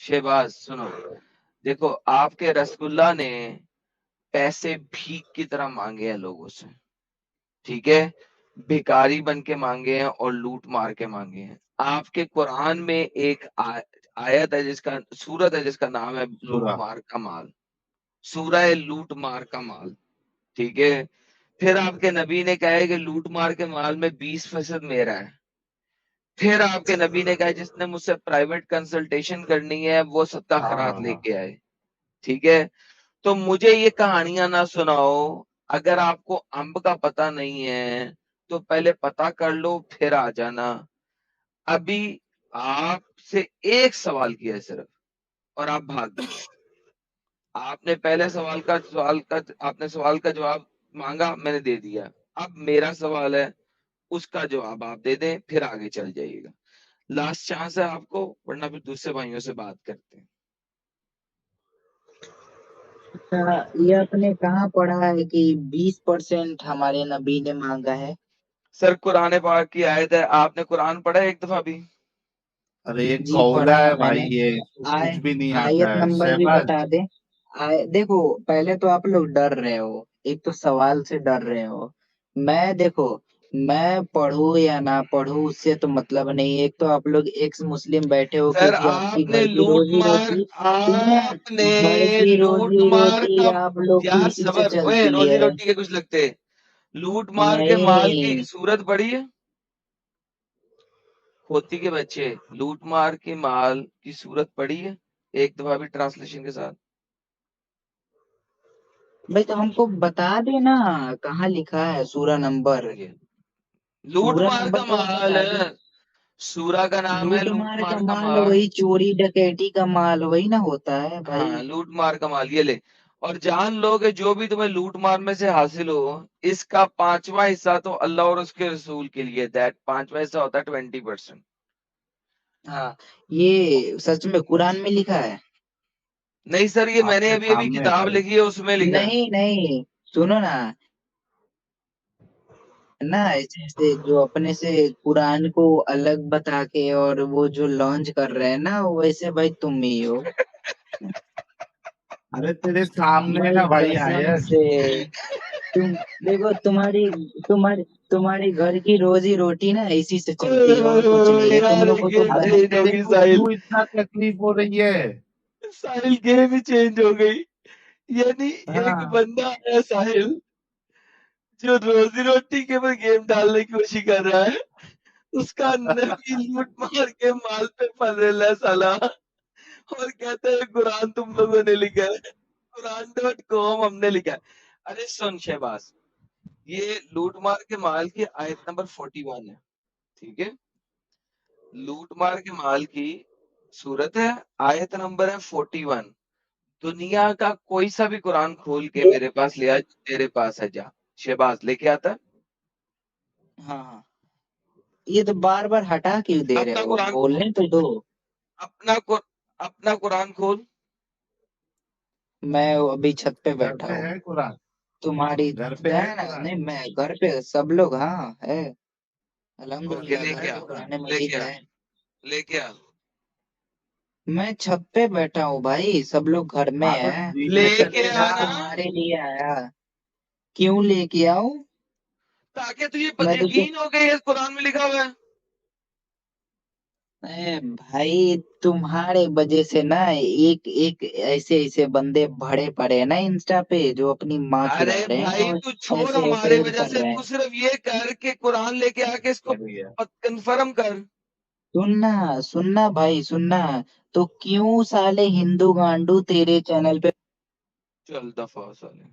शहबाज सुनो, देखो आपके रसगुल्ला ने पैसे भीख की तरह मांगे हैं लोगों से, ठीक है, भिखारी बन के मांगे हैं और लूट मार के मांगे हैं। आपके कुरान में एक आयत है जिसका सूरत है जिसका नाम है लूट सूरा। मार का माल, सूरह है लूट मार का माल, ठीक है। फिर आपके नबी ने कहा है कि लूट मार के माल में 20% मेरा है। फिर आपके नबी ने कहा जिसने मुझसे प्राइवेट कंसल्टेशन करनी है वो सत्ता हाँ खरात हाँ हाँ। लेके आए, ठीक है। तो मुझे ये कहानियां ना सुनाओ। अगर आपको अंब का पता नहीं है तो पहले पता कर लो फिर आ जाना। अभी आपसे एक सवाल किया है सिर्फ और आप भाग गए। आपने पहले आपने सवाल का जवाब मांगा, मैंने दे दिया। अब मेरा सवाल है, उसका जवाब आप दे दें फिर आगे चल जाइएगा। लास्ट चांस है आपको, वरना फिर दूसरे भाइयों से बात करते हैं। अच्छा, ये आपने कहाँ पढ़ा है कि 20% हमारे नबी ने मांगा है? सर कुरान पाक की आयत है, आपने कुरान पढ़ा है एक दफा भी? अरे ये जी कौला पढ़ा है है भाई, मैंने। ये इसको आय कुछ भी नहीं आता आयत है नंबर भी शहबाज। बता दे। देखो, पहले तो आप लोग डर रहे हो, एक तो सवाल से डर रहे हो। मैं देखो, मैं पढ़ूं या ना पढ़ूं उससे तो मतलब नहीं। एक तो आप लोग एक्स मुस्लिम बैठे हो सर क्योंकि आपकी आपने घर की लूट रोजी मार, रोटी, सुनो, आपने घर की लूट रोजी मार रोटी का, आप लोग की यार इसी से सबर, ओए चलती रोजी है। रोटी के कुछ लगते, लूट मार के माल की नहीं, सूरत पड़ी है। खोती के बच्चे, लूट मार के माल की सूरत पड़ी है एक दफा भी ट्रांसलेशन के साथ? भाई तो हमको बता देना कहाँ लिखा है सूरा नंबर। ये लूट सूरा मार नंबर का तो आप माल बता दे। है, सूरा का नाम है लूट लूट मार का मार का माल माल। वही चोरी डकैती का माल वही ना होता है हाँ भाई। लूट मार का माल, ये ले। और जान लो कि जो भी तुम्हें लूट मार में से हासिल हो, इसका 5वां हिस्सा तो अल्लाह और उसके रसूल के लिए, दैट 5वां हिस्सा होता है 20%। हाँ, ये सच में कुरान में लिखा है? नहीं सर, ये मैंने आपके अभी अभी सामने है किताब भाई। लिखी है उसमें लिखा है। नहीं नहीं, सुनो ना, ना ऐसे ऐसे जो अपने से कुरान को अलग बता के और वो जो लॉन्च कर रहे हैं ना, वैसे भाई तुम ही हो। अरे तेरे सामने है भाई ना भाई कसम आयत। से, तुम देखो, तुम्हारी तुम्हारी घर की रोजी रोटी ना इसी से ओए चलती है और ओए कुछ ओए, नहीं है। तुम यार लोग को तो गेम अरे चेंज हो तेरे गई को साहिल। क्यों इतना तकलीफ हो रही है? साहिल गेम ही चेंज हो गई। यानी एक हाँ। बंदा है साहिल, जो रोजी रोटी के ऊपर गेम डालने की कोशिश कर रहा है, उसका नबी लूट मार के माल पे फंसेला है साला, और कहते हैं कुरान तुम लोगों ने लिखा है, कुरान.com हमने लिखा है। अरे सुन शहबाज, ये लूट मार के माल की आयत नंबर 41 है, ठीक है। लूट मार के माल की सूरत है, आयत नंबर है 41। दुनिया का कोई सा भी कुरान खोल के मेरे पास ले आ, तेरे पास है, जा शहबाज लेके आता है। हाँ हाँ, ये तो बार बार हटा क्यों दे रहे अपना हो, कुरान खोल, बोलने तो दो। अपना कुर, अपना कुरान खोल। मैं अभी छत पे घर बैठा पे हूँ। है कुरान? तुम्हारी घर पे है है ना? कुरान? नहीं, मैं घर पे सब लोग, हाँ है। ओके अल्हम्दुलिल्लाह घर लेके आ, पे कुरान लेके मजीद आ, है। लेके आ, मैं छत पे बैठा हूँ भाई, सब लोग घर में हाँ तो है। नीचे लेके चलेगा। मैं आना, तुम्हारे लिए आया। क्यों लेके आऊं? ताकि तुझे मैं तो यकीन हो गया ये कुरान में लिखा हुआ है। भाई तुम्हारे वजह से ना एक एक ऐसे ऐसे बंदे भरे पड़े हैं ना इंस्टा पे, जो अपनी माँ अरे चुरा रहे हैं भाई और तू छोड़ ऐसे हमारे अफेयर वजह कर से, रहे तू हैं। सिर्फ ये कर के कुरान लेके आके इसको कर दिया। कंफर्म कर। सुनना, सुनना भाई सुनना। तो क्यों साले हिंदू गांडू तेरे चैनल पे? चल दफा हो साले,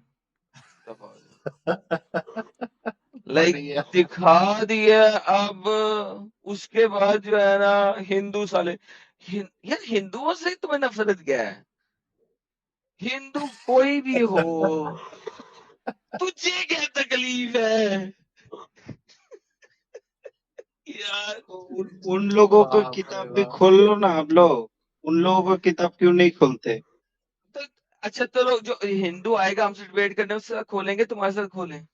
दफा हो जा। लाइक बढ़िया। दिखा दिया। अब उसके बाद जो है ना, हिंदू साले, यार हिंदुओं से तुम्हें नफरत क्या है? हिंदू कोई भी हो, तुझे क्या तकलीफ है यार? उन लोगों का बाप रे किताब भी बाप। खोल लो ना आप लोग। उन लोगों का किताब क्यों नहीं खोलते? तो अच्छा चलो, जो हिंदू आएगा हमसे डिबेट करने, उसके साथ खोलेंगे, तुम्हारे साथ खोलें?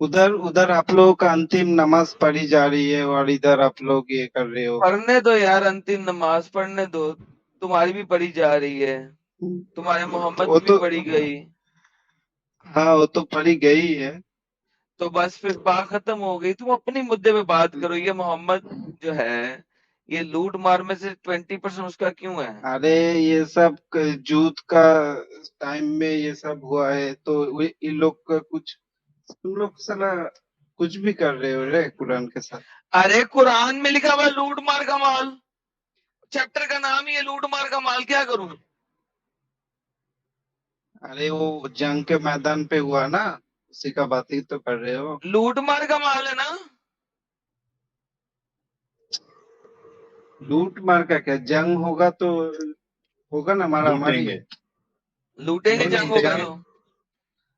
उधर उधर आप लोगों का अंतिम नमाज पढ़ी जा रही है और इधर आप लोग ये कर रहे हो। पढ़ने दो यार, अंतिम नमाज पढ़ने दो। तुम्हारी भी पढ़ी जा रही है, तुम्हारे मोहम्मद वो की भी तो पढ़ी गई, हाँ वो तो पढ़ी गई है। तो बस फिर बात खत्म हो गई। तुम अपने मुद्दे पे बात करो। ये मोहम्मद जो है, ये लूट मार में से 20% उसका क्यों है? अरे ये सब जूत का टाइम में ये सब हुआ है, तो इन लोग का कुछ, तुम लोग साला कुछ भी कर रहे हो रे कुरान के साथ। अरे कुरान में लिखा हुआ लूट मार का माल, चैप्टर का नाम ही है लूट मार का माल, क्या करूं? अरे वो जंग के मैदान पे हुआ ना, उसी का बात ही तो कर रहे हो। लूट मार का माल है ना? लूट मार का क्या, जंग होगा तो होगा ना, मारा मारी। लूटेंगे। लूटेंगे, नहीं जंग नहीं, होगा जंग तो।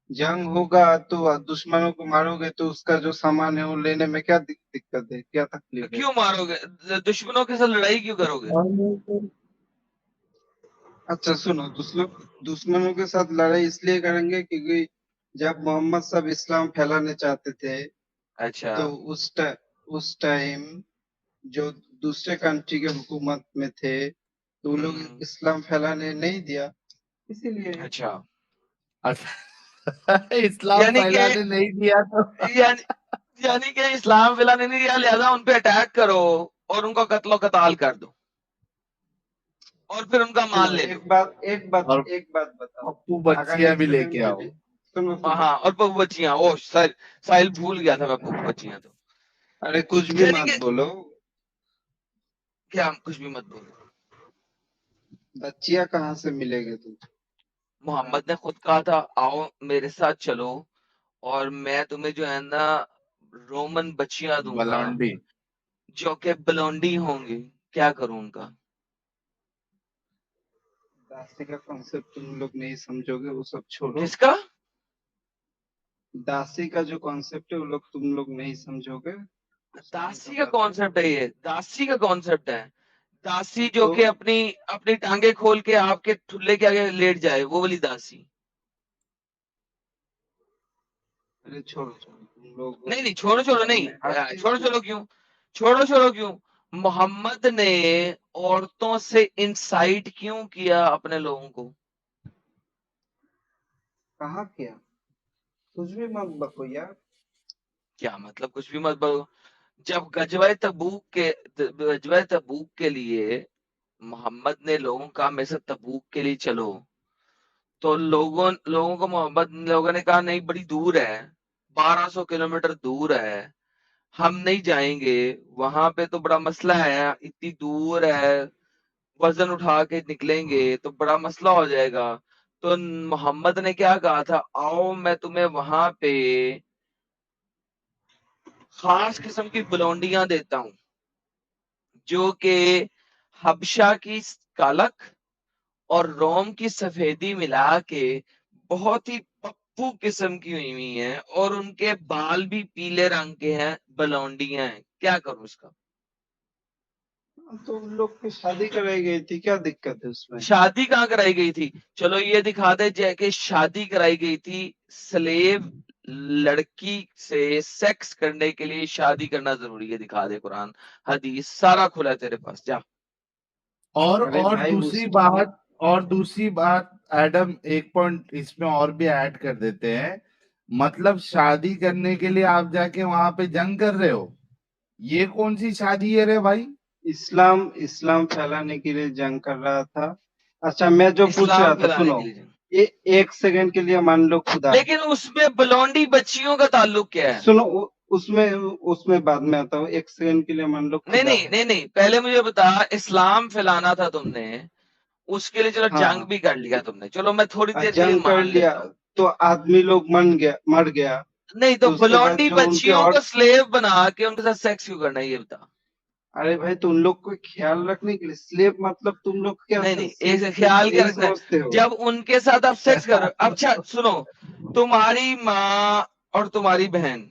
जंग होगा तो दुश्मनों को मारोगे तो उसका जो सामान है वो लेने में क्या दिक्कत है, क्या तकलीफ है। क्यों मारोगे? दुश्मनों के साथ लड़ाई क्यों करोगे? अच्छा सुनो, दुश्मनों के साथ लड़ाई इसलिए करेंगे क्योंकि जब मोहम्मद साहब इस्लाम फैलाने चाहते थे, अच्छा, तो उस टाइम जो दूसरे कंट्री के हुकूमत में थे, तो वो लोग इस्लाम फैलाने नहीं दिया, इसीलिए। अच्छा। अच्छा इस्लाम यानी कि फैलाने नहीं दिया तो यानी यानी कि इस्लाम फैलाने नहीं दिया, लिहाजा उन पे अटैक करो और उनको कत्लो कताल कर दो और फिर उनका सुनो, माल ले लो। और एक बात बताओ। पप्पू अगर बच्चियां एक भी सेकंड लेके के आओ। लिए सुनो, हाँ, और पप्पू बच्चियां, ओ साहिल भूल गया था मैं, पप्पू बच्चियां तो। अरे कुछ भी यानी मत कि बोलो, क्या, कुछ भी मत बोलो। बच्चियां कहाँ से मिलेगी तुम। मोहम्मद ने खुद कहा था, आओ मेरे साथ चलो और मैं तुम्हें जो है ना रोमन बच्चियां दूंगा बलौंडी। जो कि ब्लोंडी होंगी। क्या करूं उनका? दासी का कॉन्सेप्ट तुम लोग नहीं समझोगे, वो सब छोड़ो। किसका? दासी का जो कॉन्सेप्ट है वो लोग तुम लोग नहीं समझोगे, उस टाइम का दासी का बात है। कॉन्सेप्ट है ये, दासी का कॉन्सेप्ट है। दासी जो तो कि अपनी अपनी टांगे खोल के आपके ठुल्ले के आगे लेट जाए, वो वाली दासी। अरे छोड़ो छोड़ो, तुम लोग नहीं नहीं, छोड़ो छोड़ो नहीं, अपने हर चीज छोड़ो को। छोड़ो क्यों? छोड़ो छोड़ो क्यों? मोहम्मद ने औरतों से इंसाइट क्यों किया अपने लोगों को? कहाँ किया, कुछ भी मत बको यार। क्या मतलब कुछ भी मत बोलो? जब गजवाए तबूक के लिए मोहम्मद ने लोगों का, मेरे साथ तबूक के लिए चलो, तो लोगों को लोगों ने कहा नहीं, बड़ी दूर है, 1200 किलोमीटर दूर है, हम नहीं जाएंगे, वहां पे तो बड़ा मसला है, इतनी दूर है, वजन उठा के निकलेंगे तो बड़ा मसला हो जाएगा। तो मोहम्मद ने क्या कहा था, आओ मैं तुम्हें वहां पे खास किस्म की बुलौंडियां देता हूं जो कि हबशा की कालक और रोम की सफेदी मिला के बहुत ही पप्पू किस्म की हुई हुई है और उनके बाल भी पीले रंग के हैं, बलौंडियां हैं। क्या करूं इसका? तो उन लोग की शादी कराई गई थी, क्या दिक्कत है उसमें। शादी कहाँ कराई गई थी? चलो ये दिखा दे जय कि शादी कराई गई थी। स्लेव लड़की से सेक्स करने के लिए शादी करना जरूरी है, दिखा दे कुरान हदीस, सारा खुला है तेरे पास, जा। अरे और भाई दूसरी उस बात, एडम, एक पॉइंट इसमें और भी ऐड कर देते हैं। मतलब शादी करने के लिए आप जाके वहां पे जंग कर रहे हो, ये कौन सी शादी है रे भाई? इस्लाम फैलाने के लिए जंग कर रहा था। अच्छा मैं जो पूछ इस्लाम रहा था फैलाने सुनो, के लिए। ये एक सेकंड के लिए मान लो खुदा, लेकिन उसमें बलौंडी बच्चियों का ताल्लुक क्या है? सुनो उसमें उसमें बाद में आता हूँ, एक सेकंड के लिए मान लो नहीं खुदा नहीं है। नहीं नहीं, पहले मुझे बता, इस्लाम फैलाना था तुमने, उसके लिए चलो जंग हाँ, भी कर लिया तुमने, चलो मैं थोड़ी देर के लिए जंग कर मान लिया लेता हूँ। तो आदमी लोग मर गया, नहीं तो तो उसके बाद बलौंडी जो उनके बच्चियों और, को स्लेव बना के उनके साथ सेक्स क्यों करना है, ये बता। अरे भाई तो उन लोग को ख्याल रखने के लिए स्लेव, मतलब तुम लोग क्या नहीं नहीं, एक से सिर्फ ख्याल क्या यही रखना है, समझते हो। जब उनके साथ आप सेक्स कर रहे हो। अच्छा सुनो, तुम्हारी माँ और तुम्हारी बहन,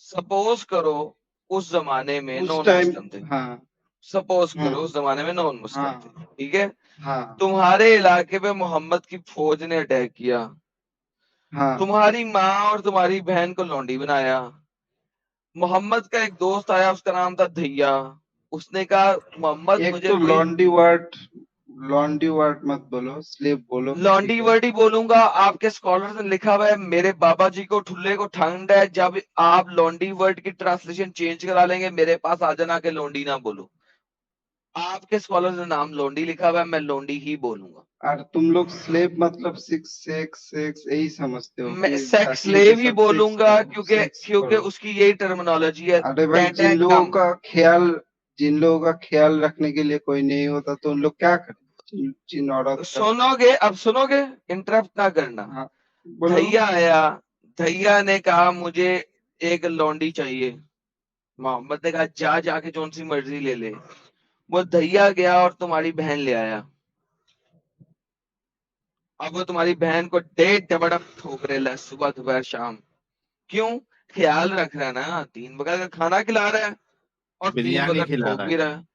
सपोज करो उस जमाने में उस नॉन टाइम, मुस्लिम थे, हाँ। सपोज करो हम्म। उस जमाने में नॉन मुस्लिम थे, हाँ। ठीक है? हाँ। तुम्हारे इलाके पे मोहम्मद की फौज ने अटैक किया, हाँ। तुम्हारी माँ और तुम्हारी बहन को लौंडी बनाया। मोहम्मद का एक दोस्त आया, उसका नाम था धैया, उसने कहा मोहम्मद एक मुझे तो कोई, लॉन्डी वर्ड लॉन्डी वर्ड मत बोलो, स्लेव बोलो, लॉन्डी ठीक है? वर्ड ही बोलूंगा। आपके स्कॉलर ने लिखा हुआ है मेरे बाबा जी को ठुल्ले को ठंड है, जब आप लॉन्डी वर्ड की ट्रांसलेशन चेंज करा लेंगे मेरे पास आ जाना के लॉन्डी ना बोलो। आपके स्कॉलर ने नाम लॉन्डी लिखा हुआ है, मैं लॉन्डी ही बोलूंगा। और तुम लोग स्लेव मतलब सेक्स यही समझते हो मैं कि सेक्स दासियों के स्लेव ही साथ सेक्स बोलूंगा करो, क्योंकि सेक्स क्योंकि करो। उसकी यही टर्मिनोलॉजी है। अरे भाई, टेंटे कम। जिन लोगों का ख्याल रखने के लिए कोई नहीं होता तो उन लोग क्या करें? जिन औरत का। सुनोगे, अब सुनोगे, इंटरप्ट ना करना। हाँ, बोलो। धैया आया, धैया ने कहा मुझे एक लौंडी चाहिए। मोहम्मद ने कहा जा जाके जोन सी मर्जी ले ले। वो धैया गया और तुम्हारी बहन ले आया। अब वो तुम्हारी बहन को डेढ़ डबड़क ठोक रहे सुबह दोपहर शाम। क्यों? ख्याल रख रहा है ना, 3 वक्त का खाना खिला रहा है और 3 बिरयानी वक्त खिला ठोक रहा भी है। रहा है।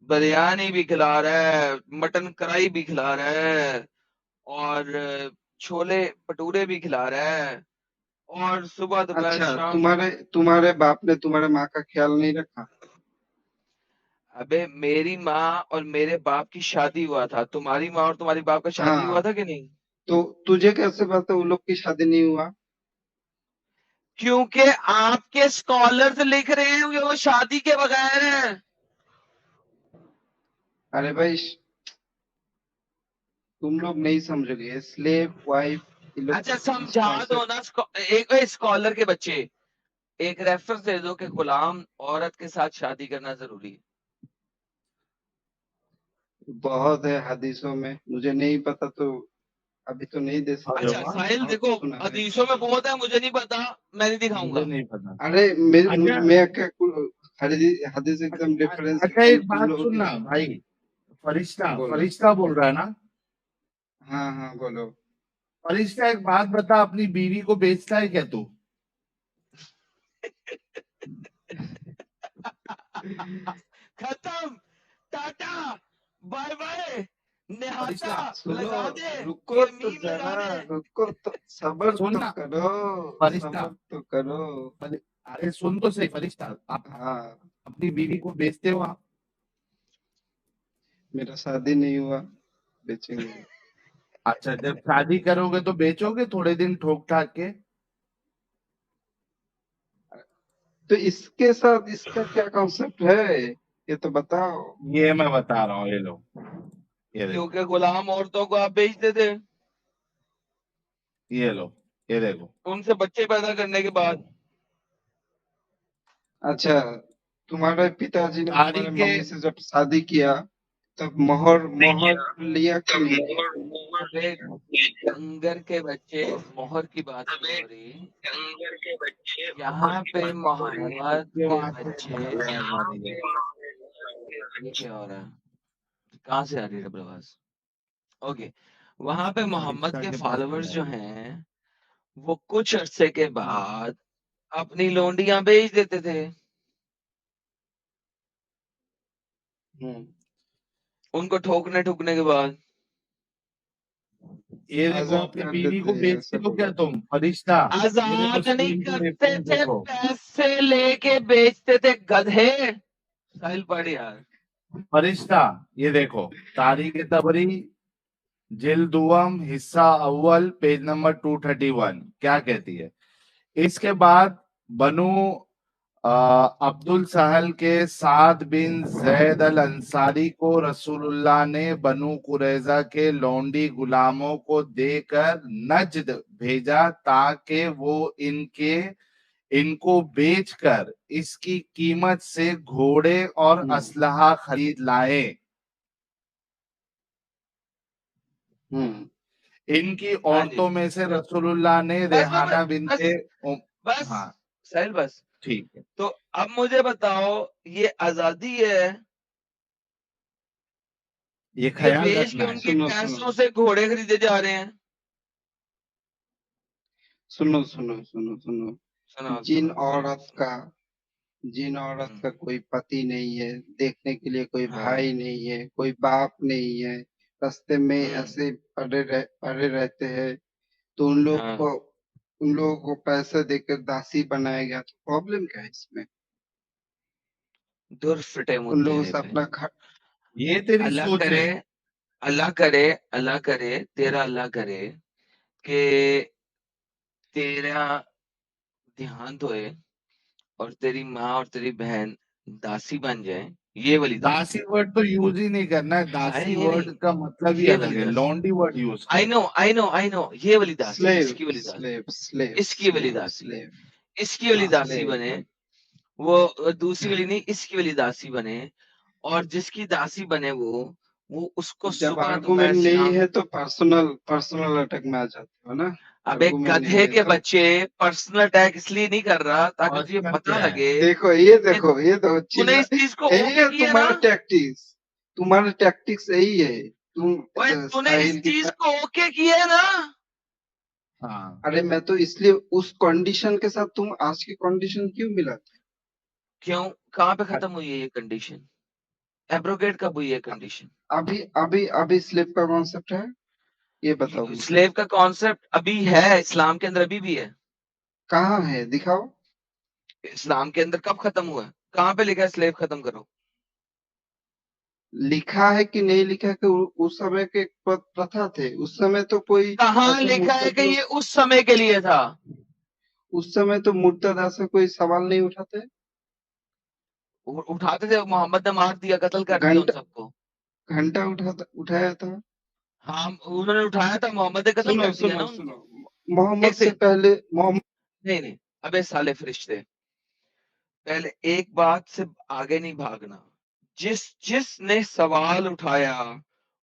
बिरयानी भी खिला रहा है, मटन कढ़ाई भी खिला रहा है, और छोले भटूरे भी खिला रहा है, और सुबह दोपहर अच्छा, शाम। तुम्हारे बाप ने तुम्हारे माँ का ख्याल नहीं रखा? अबे मेरी माँ और मेरे बाप की शादी हुआ था, तुम्हारी माँ और तुम्हारी बाप का शादी हुआ हाँ, था कि नहीं? तो तुझे कैसे पता उन लोग की शादी नहीं हुआ? क्योंकि आपके स्कॉलर्स लिख रहे हैं कि वो शादी के बगैर है। अरे भाई, तुम लोग नहीं समझोगे। स्लेव वाइफ, ये लोग अच्छा इस समझा दो कॉन्सेप्ट। ना। एक स्कॉलर के बच्चे एक रेफरेंस दे दो कि गुलाम औरत के साथ शादी करना जरूरी है। बहुत है हदीसों में, मुझे नहीं पता तो अभी तो नहीं दे अरे सकता, अच्छा वाह, साहिल बहुत देखो, सुना है। हदीसों में बहुत है, मुझे नहीं पता, मैं नहीं मुझे दिखाऊंगा। नहीं पता। अरे अच्छा, मैं क्या हदीस हदीस एकदम रेफरेंस अच्छा एकदम एक तुम बात लोगों की। सुनना भाई, फरिश्ता बोलो। फरिश्ता बोल रहा है ना? हाँ हाँ, बोलो। फरिश्ता एक बात बता, अपनी बीवी को बेचता है क्या तू? खत्म, टाटा, बाय बाय, निहाता, फरिश्ता सुनो, लगा दे, रुको ये तो मीम लगा जरा, दे। रुको तो, सबर तो सुनना करो, फरिश्ता, सबर तो करो। अरे सुन तो सही फरिश्ता, आप हाँ, अपनी बीवी को बेचते हो आप? मेरा शादी नहीं हुआ, बेचेंगे। अच्छा, जब शादी करोगे तो बेचोगे थोड़े दिन ठोक ठाक के? तो इसके साथ इसका क्या कॉन्सेप्ट है, ये तो बताओ। ये मैं बता रहा हूँ, ये लो, ये देखो, क्योंकि गुलाम औरतों को आप बेचते थे ये लो, ये देखो। उनसे बच्चे पैदा करने के बाद। अच्छा, तुम्हारे पिताजी ने तुम्हारे तारीख के मम्मी से जब शादी किया तब मोहर मोहर लिया कि नहीं लिया? अबे कंगर के बच्चे, मोहर की बात नहीं हो रही यहाँ पे। मोहम्मद ये के वहां से बच्चे, आवाज आ रही है। ये क्या हो रहा है? कहाँ से आ रही है प्रभास? ओके, वहां पे मोहम्मद फरिश्ता के के पास फॉलोअर्स चला जो गया। हैं वो कुछ अरसे के बाद अपनी लोंडियां बेच देते थे। हम्म। उनको ठोकने ठुकने के बाद। ये देखो, आजाद अपनी कर बीवी को देते, बेचते ऐसा हो क्या बोलो। तुम फरिश्ता? ये देखो, आजाद नहीं स्क्रीन पे करते रेफरेंस थे, देखो। पैसे लेके बेचते थे गधे। साहिल पढ़ यार। फरिश्ता, ये देखो, तारीख तबरी जिल्दुअम हिस्सा अव्वल पेज नंबर 231 क्या कहती है? इसके बाद बनु अब्दुल सहल के साद बिन जैद अल अंसारी को रसूलुल्लाह ने बनु कुरैजा के लौंडी गुलामों को देकर नजद भेजा ताकि वो इनको बेचकर इसकी कीमत से घोड़े और हम्म। असलहा खरीद लाए। हम्म। इनकी हाँ जी, औरतों में से रसूलुल्लाह ने बस बस रेहाना बस बिनते बस हाँ, साहिल बस। ठीक है। तो अब मुझे बताओ, ये आजादी है ये कि ख्याल बेच के रखना है। उनके सुनो सुनो पैसों से घोड़े खरीदे जा रहे हैं? सुनो सुनो सुनो सुनो। सुनो जिन सुनो सुनो औरत सुनो। का जिन औरत हम्म, का कोई पति नहीं है, देखने के लिए कोई हाँ। भाई नहीं है, कोई बाप नहीं है, रास्ते में हम्म, ऐसे पड़े रहते हैं, तो हाँ। उन लोगों को पैसे देकर दासी बनाया गया, तो प्रॉब्लम क्या है इसमें? दूर फिटे मुँह उन लोगों तेरे से पे। अपना घर। ये तेरी अल्लाह सोच करे, है। अल्लाह करे तेरा अल्लाह करे कि तेरा देहांत होए और तेरी माँ और तेरी बहन दासी बन जाए, ये वाली दासी। दासी वर्ड तो यूज ही नहीं करना है, दासी नहीं वर्ड नहीं, का मतलब ही ये अलग वाली है, दासी। लॉन्डी वर्ड यूज आई करो। No I know I know, ये वाली दासी, स्लेव इसकी वाली दासी, स्लेव स्लेव इसकी वाली स्लेव दासी, स्लेव इसकी वाली हाँ दासी स्लेव बने, वो दूसरी वाली नहीं, इसकी वाली दासी बने, और जिसकी दासी बने वो उसको जब सुबह दोपहर आर्गुमेंट नहीं शाम। है तो पर्सनल अटैक में आ जाते हो ना। अबे आर्गुमेंट नहीं गधे है के तो बच्चे, पर्सनल अटैक इसलिए नहीं कर रहा ताकि तुझे पर्सनल पता क्या है? लगे देखो कि ये देखो तूने चिल्ला, इस चीज को यही ओके है किया ना। तुम्हारा टैक्टिक्स यही है। तुम ओए तूने इस साहिल की चीज को ओके किया ना। हाँ, अरे मैं तो इसलिए उस कंडीशन के साथ तुम आज की कंडीशन क्यों मिला? क्यों, कहाँ पे खत्म हुई है ये कंडीशन? एब्रोगेट कब हुई है कंडीशन? अभी अभी अभी स्लिप का कॉन्सेप्ट है, ये बताओ मुझे। स्लेव का कॉन्सेप्ट अभी है, इस्लाम के अंदर अभी भी है। कहाँ है दिखाओ। इस्लाम के अंदर कब खत्म हुआ है? कहाँ पे लिखा है स्लेव खत्म करो? लिखा है कि नहीं लिखा है कि उस समय के प्रथा थे, उस समय तो कोई कहाँ ऐसे लिखा है मुर्तद कि लोग, ये उस समय के लिए था? उस समय तो मुर्तद ऐसा कोई सवाल नहीं उठाते। उठाते थे, मोहम्मद ने मार दिया, कत्ल कर दिया उन घंटा सबको। घंटा उठाया था। हाँ, उन्होंने उठाया था, मोहम्मद ने कत्ल सुनो कर दिया ना सुनो सुनो, उनको। मोहम्मद एक से सेकंड, पहले मोहम्मद नहीं नहीं, अबे साले फरिश्ते, पहले एक बात से आगे नहीं भागना। जिसने सवाल उठाया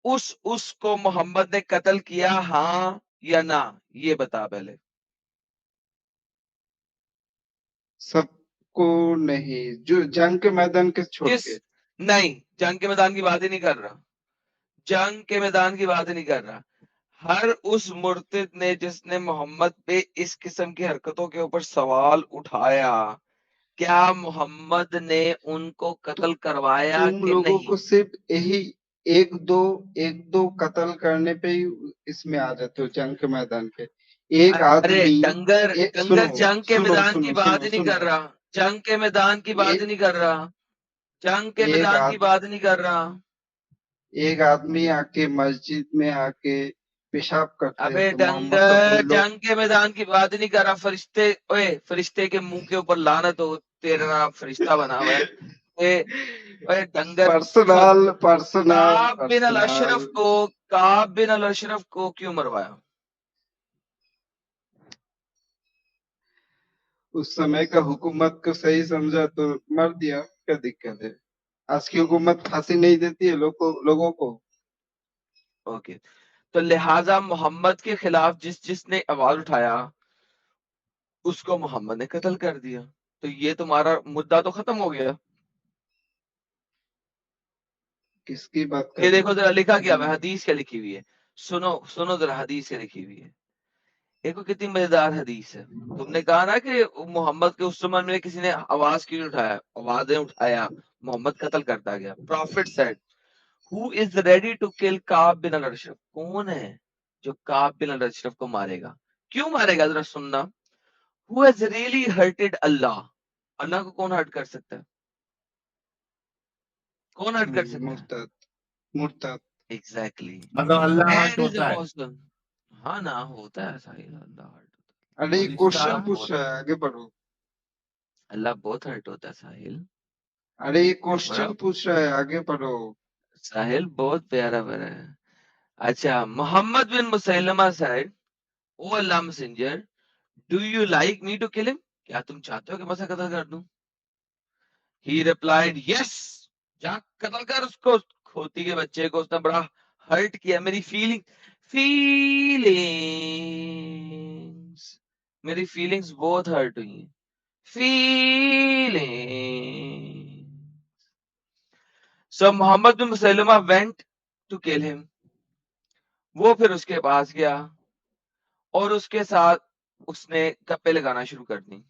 उसको मोहम्मद ने कत्ल किया, हाँ या ना, ये बता पहले। सबको नहीं, जो जंग के मैदान के छोड़ जिस के। नहीं, जंग के मैदान की बात ही नहीं कर रहा, जंग के मैदान की बात ही नहीं कर रहा। हर उस मुर्तिद ने जिसने मोहम्मद पे इस किस्म की हरकतों के ऊपर सवाल उठाया, क्या मोहम्मद ने उनको कत्ल करवाया तुम कि लोगों नहीं? को सिर्फ यही एक दो कत्ल करने पे ही इसमें आ जाते हो जंग के मैदान पे। एक अरे आदमी, डंगर एक डंगर, सुनो जंग के सुनो मैदान की सुनो बात सुनो ही नहीं सुनो, कर रहा, जंग के मैदान की बात ही एक नहीं कर रहा, जंग के एक मैदान की आद, बात नहीं कर रहा। एक आदमी आके मस्जिद में आके पेशाब करते हैं अबे तो मोहम्मद तो डंगर, उन लोग जंग के मैदान की बात ही नहीं कर रहा। फरिश्ते, ओए फरिश्ते के मुंह के ऊपर लानत हो, तेरा नाम फरिश्ता बना हुआ है। ओए डंगर, पर्सनल काब बिन अल पर्सनल। अशरफ को, काब बिन अल अशरफ को क्यों मरवाया? उस समय का हुकूमत को सही समझा तो मर दिया, क्या दिक्कत है? आज की हुकूमत फांसी नहीं देती है लोगों को। ओके, तो लिहाजा मोहम्मद के खिलाफ जिसने आवाज उठाया उसको मोहम्मद ने कत्ल कर दिया। तो ये तुम्हारा मुद्दा तो खत्म हो गया। किसकी बात कर ये रहे देखो हो? जरा लिखा क्या है, हदीस क्या लिखी हुई है। सुनो सुनो जरा, हदीस क्या लिखी हुई है। देखो कितनी मजेदार हदीस है। तुमने कहा ना कि मोहम्मद के उस समय में किसी ने आवाज क्यों नहीं उठाया, आवाजें उठाया, मोहम्मद कत्ल करता गया। Prophet said, who is ready to kill Kab bin al Ashraf? कौन है जो काब बिन अल अशरफ को मारेगा? क्यों मारेगा, जरा सुनना। हु हैज रियली हर्टेड अल्लाह? अल्लाह को कौन हर्ट कर सकता है? कौन हर्ट कर सकता है? मुर्तद मुर्तद। एग्जैक्टली, मतलब अल्लाह हर्ट एंड इज होता है? पॉसिबल। हाँ ना, होता है ऐसा ही, अल्लाह हर्ट होता अरे ये फरिश्ता? है, क्वेश्चन अल्लाह पूछ बहुत, रहा है, आगे बढ़ो। अल्लाह बहुत हर्ट होता है साहिल। अरे ये बड़ा, क्वेश्चन पूछ रहा है, आगे बढ़ो। साहिल बहुत प्यारा बना है। अच्छा, Muhammad bin Maslama said, O Allah messenger, do you like me to kill him? क्या तुम चाहते हो कि मैं उसे कत्ल कर दूं? ही रिप्लाइड यस, जा कत्ल कर उसको, खोती के बच्चे को। उसने बड़ा हर्ट किया मेरी फीलिंग्स, मेरी फीलिंग्स बहुत हर्ट हुई हैं, feeling. So Muhammad bin Maslama went to kill him. वो फिर उसके पास गया और उसके साथ उसने गप्पे लगाना शुरू कर दी।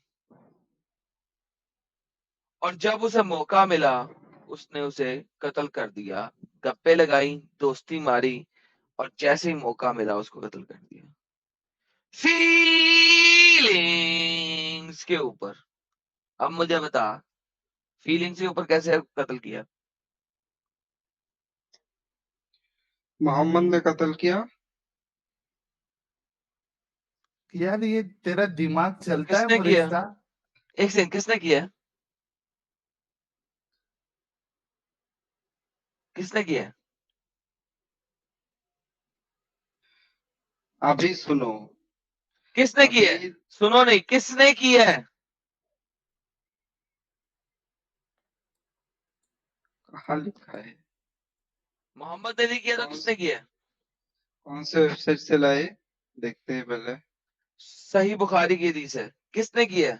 और जब उसे मौका मिला उसने उसे कत्ल कर दिया। गप्पे लगाई, दोस्ती मारी, और जैसे ही मौका मिला उसको कत्ल कर दिया, फीलिंग्स के ऊपर। अब मुझे बता, फीलिंग्स के ऊपर कैसे कत्ल किया? मोहम्मद ने कत्ल किया। यार ये तेरा दिमाग चलता है किसने किया? मुरिस्ता? एक सेकंड, किसने किया? किसने किया? अभी सुनो। किसने किया? अभी सुनो नहीं, किसने किया है? कहाँ लिखा है? मोहम्मद ने नहीं किया तो कौन किसने किया? कौन से वेबसाइट से लाए? देखते हैं पहले। सही बुखारी की हदीस है। किसने किया?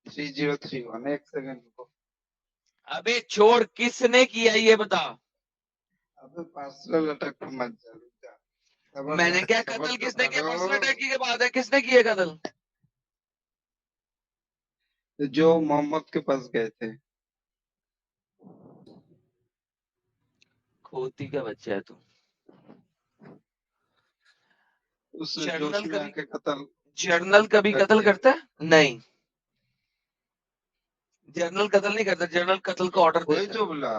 3031, एक सेकंड रुको। अबे छोड़, किसने किया ये बता। अबे पर्सनल अटैक मत जा, रुक जा। सबर मैंने कर, क्या सबर कत्ल तो किसने किया? पर्सनल करो। अटैक की बात है, किसने किया कत्ल? जो मोहम्मद के पास गए थे। खोती का बच्चा है तू। उसने जोश जर्नल में कभी आके कत्ल जर्नल कभी कर कत्ल दिया। करता है? नहीं, जर्नल कत्ल नहीं करता। जर्नल कत्ल का ऑर्डर वही देता है। जो बोला,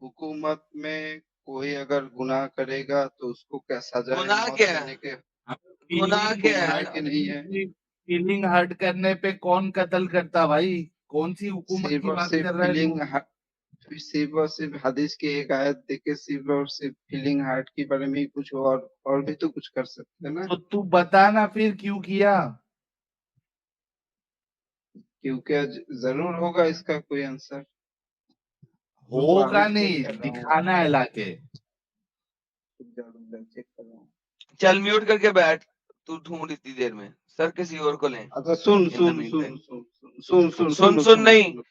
हुकूमत में कोई अगर गुनाह करेगा तो उसको क्या सजा है गुनाह मौत क्या है? देने के? गुनाह फीलिंग क्या हुक्म है है? कि नहीं है? फीलिंग हर्ट करने पे कौन कत्ल करता भाई? कौन सी हुकूमत सिर्फ की और बात सिर्फ कर रहा है तू? फीलिंग, सिर्फ और सिर्फ हदीस की एक आयत देके सिर्फ और सिर्फ फीलिंग हार्ट के बारे में ही कुछ और भी तो कुछ कर सकते हैं ना। तो तू बता ना फिर क्यों किया? क्योंकि जरूर होगा इसका कोई आंसर। रुको अभी होगा चेक नहीं, कर रहा हूँ। दिखाना है लाके। रुक जा, चेक कर रहा हूँ। चल म्यूट करके बैठ। तू ढूंढ इतनी देर में, सर किसी और को लें। अच्छा सुन इन द सुन मीन सुन टाइम सुन सुन सुन सुन सुन सुन सुन नहीं। सुन।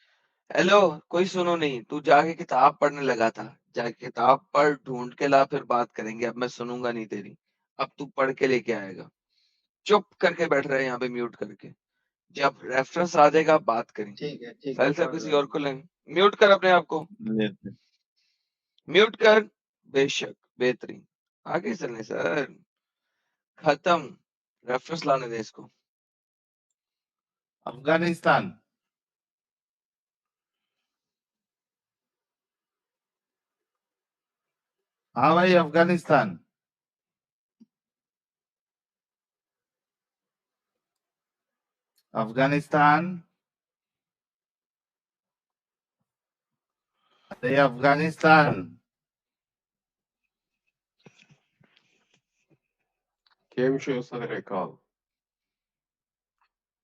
हेलो, कोई सुनो नहीं। तू जाके किताब पढ़ने लगा था, जाके किताब पढ़, ढूंढ के ला, फिर बात करेंगे। अब मैं सुनूंगा नहीं तेरी। अब तू पढ़ के लेके आएगा। चुप करके बैठ रहे यहाँ पे म्यूट करके। जब रेफरेंस आ जाएगा बात करेंगे। ठीक है साहिल सर पढ़ किसी रहा और हूँ। को लें। म्यूट कर अपने आप को। लेते। म्यूट कर। बेशक, बेहतरीन। आगे चलने सर। खत्म। रेफरेंस लाने दे इसको। अफगानिस्तान। हाँ भाई, अफगानिस्तान। अफगानिस्तान। अरे अफगानिस्तान। केम शो सर कॉल।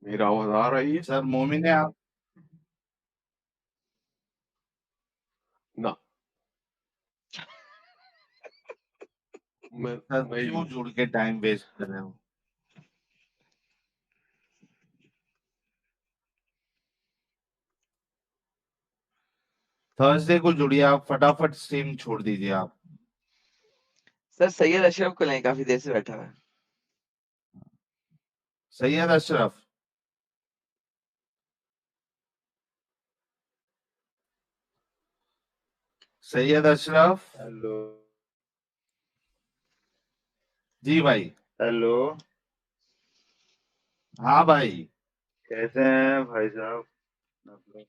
मेरा आवाज आ रही है? सर मोमिन है आप? ना, मैं सर नहीं क्यों हूँ। जुड़ के टाइम वेस्ट कर रहे हो? थर्सडे को जुड़िए आप, फटाफट स्ट्रीम छोड़ दीजिए आप। सर सैयद अशरफ को लें, काफी देर से बैठा हुआ है। सैयद अशरफ। सैयद अशरफ। हेलो। जी भाई। हेलो। हाँ भाई। कैसे हैं भाई साहब आप लोग?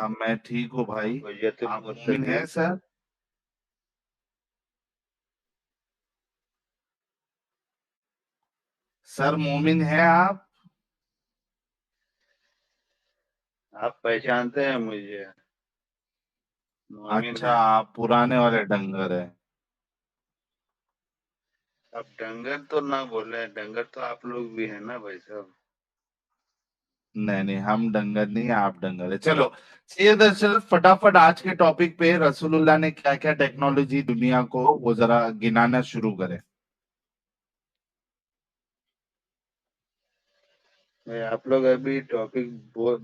हाँ मैं ठीक हूँ भाई। वजह आप मोमिन मुत्तकी। हैं सर? सर मोमिन हैं आप? आप पहचानते हैं मुझे? मोमिन अच्छा, है। आप पुराने वाले डंगर हैं। आप डंगर तो ना बोले, डंगर तो आप लोग भी है ना भाई साहब। नहीं नहीं, हम डंगर नहीं, आप डंगर है। चलो सैयद अशरफ, फटाफट आज के टॉपिक पे रसूलुल्लाह ने क्या क्या टेक्नोलॉजी दुनिया को, वो जरा गिनाना शुरू करें। भाई आप लोग अभी टॉपिक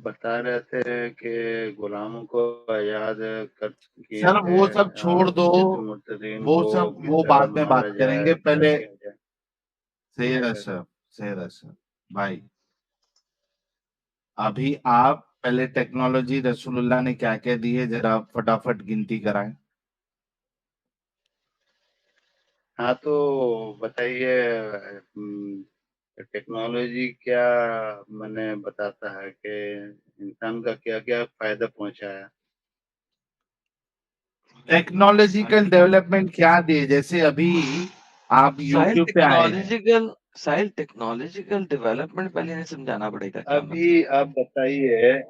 बता रहे थे कि गुलामों को आजाद कर किए सर थे वो सब छोड़ और दो, हुज्जतुल वो को सब किस वो तरह बाद में मारा बात करेंगे। जाए, क्या पहले किया जाए। सैयद अशरफ, सैयद अशरफ भाई, अभी आप पहले टेक्नोलॉजी रसूलुल्लाह ने क्या क्या दी है, जरा फटाफट गिनती कराएं। हाँ तो बताइए। टेक्नोलॉजी क्या मैंने बताता है कि इंसान का क्या क्या फायदा पहुंचा है। टेक्नोलॉजिकल डेवलपमेंट क्या दिए? जैसे अभी आप साहिल यूट्यूब पे आए हैं, टेक्नोलॉजिकल डेवलपमेंट पहले इन्हें समझाना पड़ेगा क्या मतलब। अभी आप बताइए,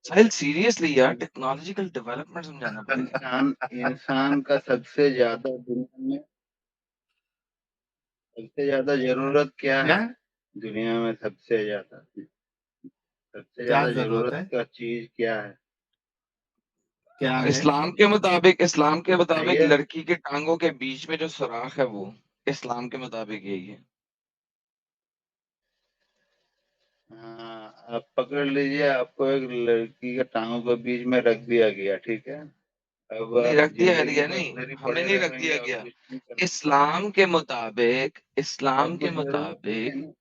साहिल सीरियसली यार टेक्नोलॉजिकल डेवलपमेंट समझाना पड़ेगा। इंसान का सबसे ज्यादा दुनिया में सबसे ज्यादा जरूरत क्या क्या है? दुनिया में सबसे ज्यादा क्या ज्यादा जरूरत जरूरत है? का चीज क्या है? क्या है? इस्लाम के मुताबिक बताइए। लड़की के टांगों के बीच में जो सुराख है वो इस्लाम के मुताबिक यही है। हाँ, आप पकड़ लीजिए, आपको एक लड़की के टांगों के बीच में रख दिया गया, ठीक है। अब नहीं आप रख दिया जिंदगी गया भर नहीं, उधर ही हमें पड़े नहीं रख रहेंगे दिया और गया। कुछ नहीं करना। इस्लाम अब के जरूरत नहीं है मुताबिक ना।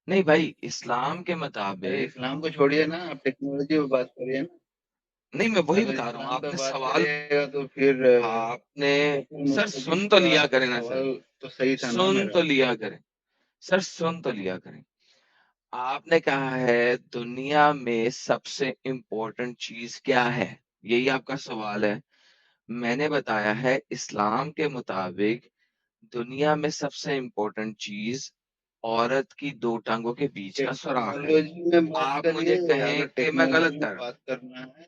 नहीं भाई, इस्लाम के अरे मुताबिक इस्लाम को छोड़िए ना, आप टेक्नोलॉजी पे बात करिए ना। नहीं, मैं वही अगर बता रहा हूँ। इस्लाम पे आपने बात सवाल करिएगा तो फिर आपने सर मुस्तकिम सुन तो का लिया करें ना सर, सवाल तो सही था ना सुन मेरा। तो लिया करें सर, सुन तो लिया करें। आपने कहा है दुनिया में सबसे इम्पोर्टेंट चीज क्या है, यही आपका सवाल है। मैंने बताया है इस्लाम के मुताबिक दुनिया में सबसे इम्पोर्टेंट चीज औरत की दो टांगों के बीच का सुराख है। टेक्नोलॉजी में बात आप मुझे करिए, कहें अगर कि मैं गलत टेक्नोलॉजी में कर रहा हूँ। बात करना है।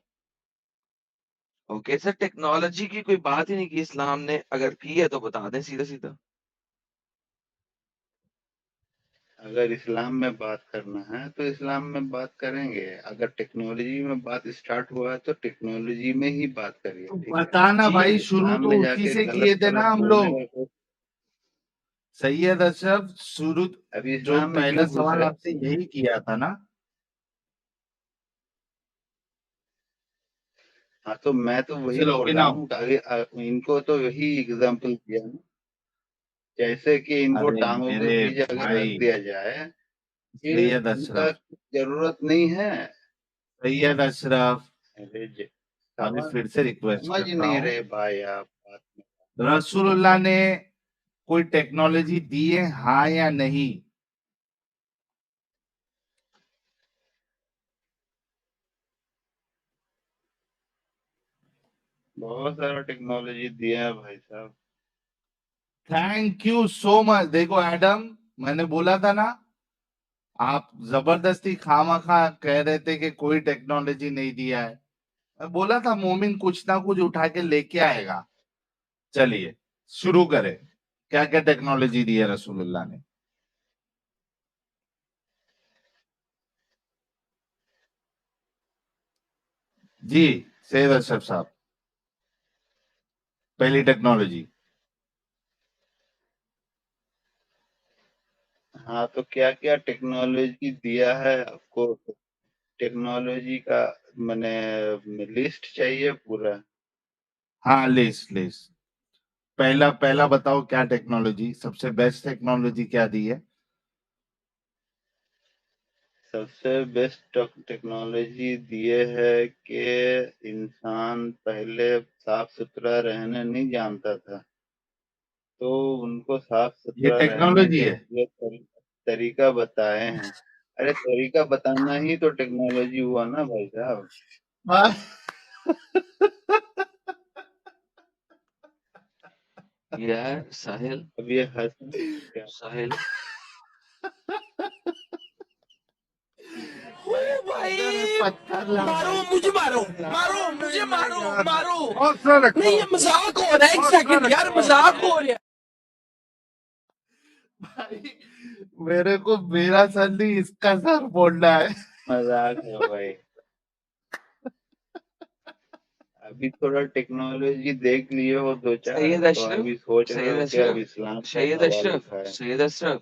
ओके सर, टेक्नोलॉजी की कोई बात ही नहीं की इस्लाम ने, अगर की है तो बता दें सीधा सीधा। अगर इस्लाम में बात करना है तो इस्लाम में बात करेंगे, अगर टेक्नोलॉजी में बात स्टार्ट हुआ है तो टेक्नोलॉजी में ही बात करिए, तो ठीक है। बताना जी भाई, शुरू इस्लाम तो में उसी जाके से गलत किए थे ना गलत हम बोलने लोग। का सैयद अशरफ, शुरू अभी जो इस्लाम में पहला क्यों घुस सवाल रहे? आपसे यही किया था ना। हाँ, तो मैं तो वही चलो बोल रहा गिनाओ। हूँ, आगे इनको तो वही एग्जाम्पल दिया ना, जैसे कि इनको अरे टांगों के मेरे बीच अगर रख भाई, दिया जाए, फिर सैयद इनका अशरफ, जरूरत नहीं है। सैयद अशरफ, अरे अभी समझ फिर से रिक्वेस्ट समझ करता नहीं हूँ। रहे भाई आप बात में। रसूलुल्लाह ने कोई टेक्नोलॉजी दी है, हाँ या नहीं? बहुत सारा टेक्नोलॉजी दिया है भाई साहब। Thank you so much. देखो एडम, मैंने बोला था ना, आप जबरदस्ती खामा कह रहे थे कि कोई टेक्नोलॉजी नहीं दिया है। मैं बोला था मोमिन कुछ ना कुछ उठा के लेके आएगा। चलिए शुरू करें, क्या क्या टेक्नोलॉजी दी है रसूलुल्लाह ने? जी सैयद अशरफ साहब, पहली टेक्नोलॉजी। हाँ, तो क्या क्या टेक्नोलॉजी दिया है आपको? टेक्नोलॉजी का मैंने लिस्ट चाहिए पूरा। हाँ लिस्ट लिस्ट। पहला पहला बताओ, क्या टेक्नोलॉजी, सबसे बेस्ट टेक्नोलॉजी क्या दी है? सबसे बेस्ट टेक्नोलॉजी दिए है कि इंसान पहले साफ सुथरा रहने नहीं जानता था, तो उनको साफ ये सुथरा रहने टेक्नोलॉजी के है। लिए तरीका बताए हैं। अरे तरीका बताना ही तो टेक्नोलॉजी हुआ ना भाई साहब। हाँ। यार साहिल, अब ये हंस क्या? साहिल भाई पत्थर ला मारो मुझे, मारो मारो मुझे, मारो मारो। हौसला रखो, नहीं, ये मजाक हो रहा है, एक सेकंड यार, मजाक हो रहा है। भाई मेरे को मेरा सर नहीं, इसका सर बोलना है। मजाक है भाई। अभी थोड़ा टेक्नोलॉजी देख लिए हो दो चार, सैयद तो अशरफ अभी सोच रहे सैयद हो कि अब अशरफ इस्लाम का सैयद सवाल अशरफ उठाए। सैयद अशरफ,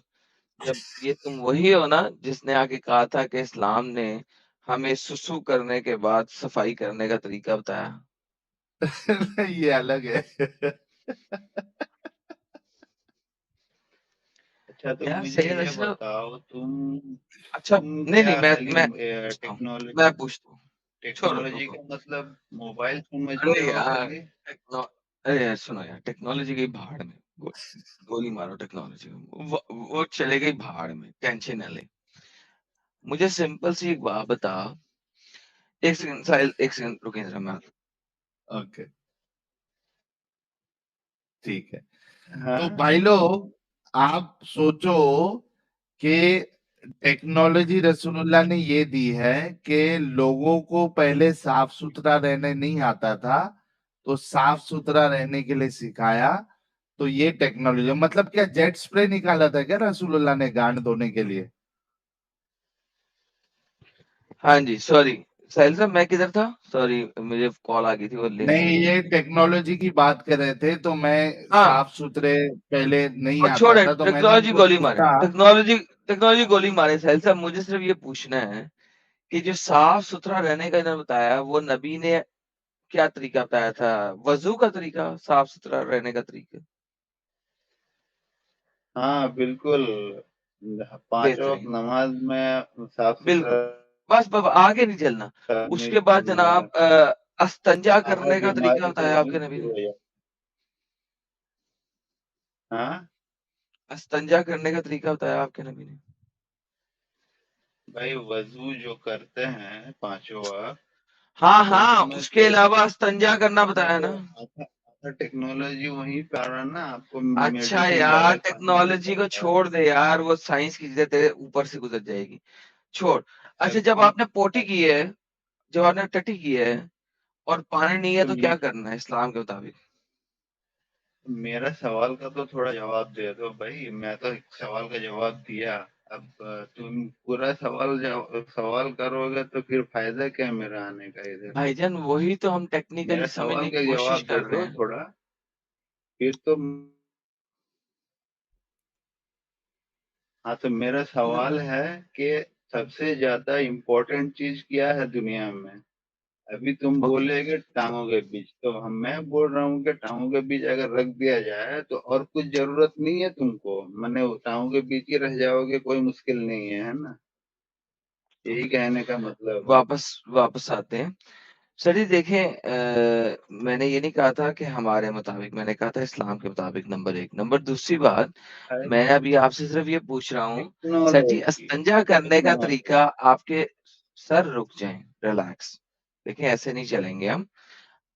जब ये तुम वही हो ना जिसने आके कहा था कि इस्लाम ने हमें सुसु करने के बाद सफाई करने का तरीका बताया। ये अलग है। अच्छा, तो यार मुझे सैयद ये अशरफ, बताओ, अच्छा तुम नहीं नहीं, क्या खाली मैं पूछता हूँ, टेक्नोलॉजी मैं पूछता हूँ, छोड़ो टेक्नोलॉजी रुको। का मतलब मोबाइल समझते अरे हो यार खाली? टेक्नो अरे यार सुनो यार, टेक्नोलॉजी गई भाड़ में, गोली मारो टेक्नोलॉजी को, वो चले गई भाड़ में, टेंशन न ले। मुझे सिंपल सी एक बात बता, एक सेकंड साहिल, एक सेकंड रुकिए जरा, मैं ओके। ठीक है। तो हाँ भाई लोग आप सोचो कि टेक्नोलॉजी रसूलुल्लाह ने ये दी है कि लोगों को पहले साफ सुथरा रहने नहीं आता था, तो साफ सुथरा रहने के लिए सिखाया। तो ये टेक्नोलॉजी मतलब क्या जेट स्प्रे निकाला था क्या रसूलुल्लाह ने गांड धोने के लिए? हाँ जी, सॉरी साहिल साहब, मैं किधर था? सॉरी, मुझे कॉल आ गई थी, वो ले नहीं, नहीं। ये टेक्नोलॉजी की बात कर रहे थे, तो मैं हाँ, साफ सुथरे पहले नहीं और आता छोड़े, था, तो मैंने टेक्नोलॉजी उनको गोली मारे, पूछा। टेक्नोलॉजी गोली मारे। साहिल साहब, मुझे सिर्फ ये पूछना है कि जो साफ सुथरा रहने का इन्होंने बताया, वो नबी ने क्या तरीका बताया था? वजू का तरीका, साफ सुथरा रहने का तरीका। हाँ बिल्कुल, पांचों वक्त बेहतरीन, नमाज में साफ बिल्कुल। सुथरा बस आगे नहीं चलना। करने उसके बाद में जनाब अस्तंजा हर करने का तरीका बीमारी से बताया वही आपके नबी दूर ने। हो जाए। हाँ अस्तंजा करने का तरीका बताया आपके नबी ने। भाई, वजू जो करते हैं पांचों वक्त, हाँ तो हाँ, उसमें उसके तो अलावा अस्तंजा करना उसमें बताया तो ना। आधा टेक्नोलॉजी वहीं पे आ रहा है ना, आपको अच्छा मेडिसिन यार, डायरेक्ट पानी में टेक्नोलॉजी को पड़ता है। छोड़ दे यार, वो साइंस की चीजें तेरे ऊपर से गुजर जाएगी, छोड़। अच्छा, अब जब तुम आपने पोटी अब की है, जब आपने टटी की है और पानी नहीं है, तो तुम क्या करना है इस्लाम के मुताबिक? मेरा सवाल का तो थोड़ा जवाब दे दो भाई, मैं तो एक सवाल का जवाब दिया। अब तुम पूरा सवाल करोगे तो फिर फायदा क्या मेरा आने का इधर? भाईजान, वही तो हम मेरा टेक्निकली सवाल समझने की का कोशिश जवाब दे कर रहे दो हैं। थोड़ा, फिर तो। हाँ, तो मेरा सवाल है कि सबसे ज्यादा इम्पोर्टेंट चीज क्या है दुनिया में? अभी तुम ओके, बोलेगे टांगों के बीच, तो मैं बोल रहा हूँ कि टांगों के बीच अगर रख दिया जाए तो और कुछ जरूरत नहीं है तुमको, मैंने वो टांगों के बीच ही रह जाओगे, कोई मुश्किल नहीं है ना? यही ओके। कहने का मतलब है। वापस वापस आते हैं। सर जी देखें, मैंने ये नहीं कहा था कि हमारे मुताबिक, मैंने कहा था इस्लाम के मुताबिक, नंबर एक। नंबर दूसरी बात, मैं अभी आपसे सिर्फ ये पूछ रहा हूँ, सर जी टेक्नोलॉजी अस्तंजा करने का टेक्नोलॉजी तरीका आपके। सर रुक जाएं, रिलैक्स। देखें, ऐसे नहीं चलेंगे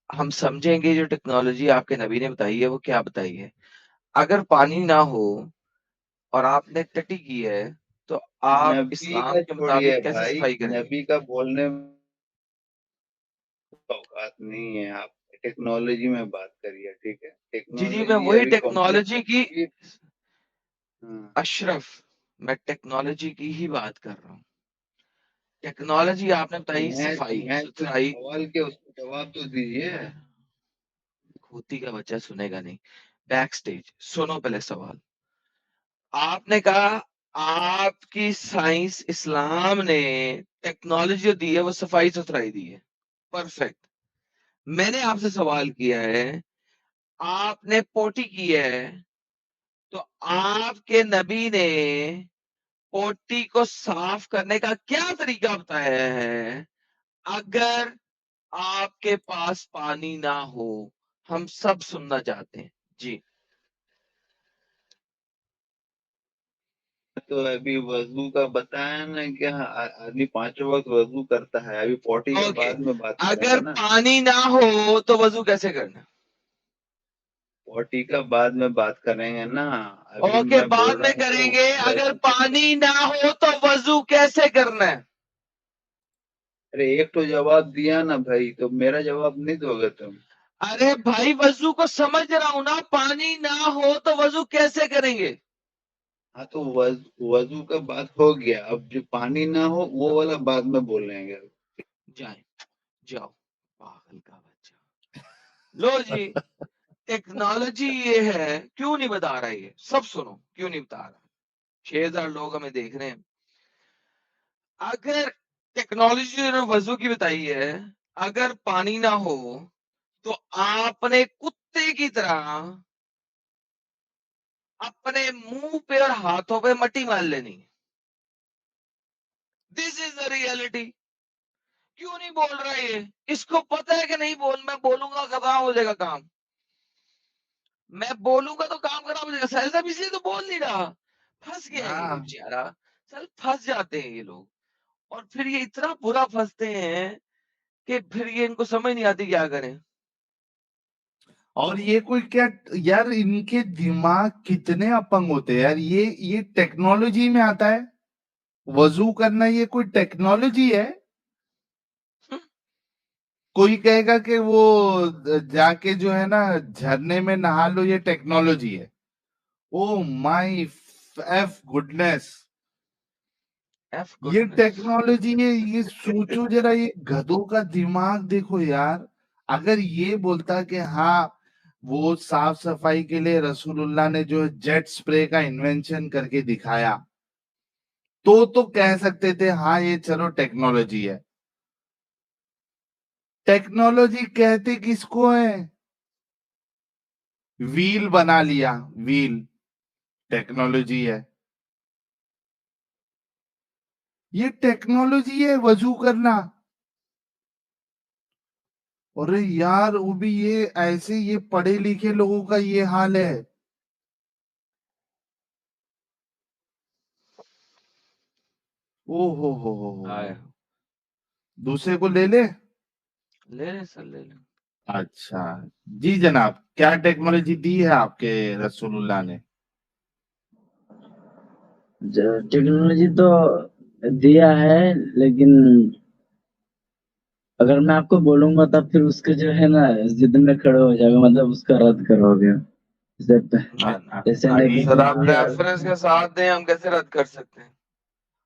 हम समझेंगे जो टेक्नोलॉजी आपके नबी ने बताई है वो क्या बताई है। अगर पानी ना हो और आपने टटी की है, तो आप नबी इस्लाम का के छोड़िए मुताबिक कैसे भाई, सफाई करेंगे? नबी का बोलने में औकात नहीं है। आप टेक्नोलॉजी में बात करिए, ठीक है? जी जी, मैं टेक्नोलॉजी वही अभी टेक्नोलॉजी की, कंप्लीट। हाँ, अशरफ, मैं टेक्नोलॉजी की ही बात कर रहा हूँ। टेक्नोलॉजी आपने बताई, मैं सफाई मैं तो सुथराई। सवाल के उसको जवाब तो दीजिए। खोती का बच्चा सुनेगा नहीं। बैक स्टेज सुनो, पहले सवाल। आपने कहा आपकी साइंस इस्लाम ने टेक्नोलॉजी जो दी है वो सफाई सुथराई दी है। परफेक्ट। मैंने आपसे सवाल किया है, आपने पोटी की है, तो आपके नबी ने पोटी को साफ करने का क्या तरीका बताया है? अगर आपके पास पानी ना हो, हम सब सुनना चाहते हैं जी। तो अभी वजू का बताया ना कि हाँ, आदमी पांचों वक्त वजू करता है। अभी पॉटी के ओके, बाद में बात अगर करेंगे ना। पानी ना हो तो वजू कैसे करना? पॉटी का बाद में बात करेंगे ना। अभी ओके, मैं बाद बोल में रहा हूँ करेंगे। अगर वजू के। पानी ना हो तो वजू कैसे करना है? अरे एक तो जवाब दिया ना भाई, तो मेरा जवाब नहीं दोगे तुम? अरे भाई, वजू को समझ रहा हूं ना, पानी ना हो तो वजू कैसे करेंगे? हाँ, तो वजू का बात हो गया, अब जो पानी ना हो वो वाला बाद में बोलेंगे। जाए, जाओ, पागल का बच्चा। लो जी, टेक्नोलॉजी ये है, क्यों नहीं बता रहा ये सब? सुनो, क्यों नहीं बता रहा। 6000 लोग हमें देख रहे हैं। अगर टेक्नोलॉजी ने वजू की बताई है, अगर पानी ना हो तो आपने कुत्ते की तरह अपने मुंह पे और हाथों पे मट्टी मार लेनी। This is the reality. क्यों नहीं बोल रहा ये? इसको पता है कि नहीं? मैं बोलूंगा खराब हो जाएगा काम। मैं बोलूंगा तो काम खराब हो जाएगा। सहल साहब इसलिए तो बोल नहीं रहा। फंस गया है ये हाँ, बेचारा। सर, फंस जाते हैं ये लोग, और फिर ये इतना बुरा फंसते हैं कि फिर ये इनको समझ नहीं आती क्या करें। और ये कोई क्या यार, इनके दिमाग कितने अपंग होते हैं यार। ये टेक्नोलॉजी में आता है, वजू करना ये कोई टेक्नोलॉजी है? कोई कहेगा कि वो जाके जो है ना झरने में नहा लो, ये टेक्नोलॉजी है। Oh my F goodness, F ये गुडनेस। टेक्नोलॉजी है। ये सोचो जरा, ये गधों का दिमाग देखो यार। अगर ये बोलता कि हाँ वो साफ सफाई के लिए रसूलुल्लाह ने जो जेट स्प्रे का इन्वेंशन करके दिखाया, तो कह सकते थे हाँ ये चलो टेक्नोलॉजी है। टेक्नोलॉजी कहते किसको है? व्हील बना लिया, व्हील टेक्नोलॉजी है। ये टेक्नोलॉजी है वजू करना। अरे यार वो भी ये ऐसे, ये पढ़े लिखे लोगों का ये हाल है। ओ हो। आए दूसरे को ले ले। ले ले सर, ले ले। अच्छा जी जनाब, क्या टेक्नोलॉजी दी है आपके रसूलुल्लाह ने? टेक्नोलॉजी तो दिया है, लेकिन अगर मैं आपको बोलूंगा तब फिर उसके जो है ना जिद में खड़े हो जाएगा, मतलब उसका रद्द करोगे। ना ना जैसे अभी सर, नबी आप रेफरेंस के साथ दें, हम कैसे रद्द कर सकते हैं?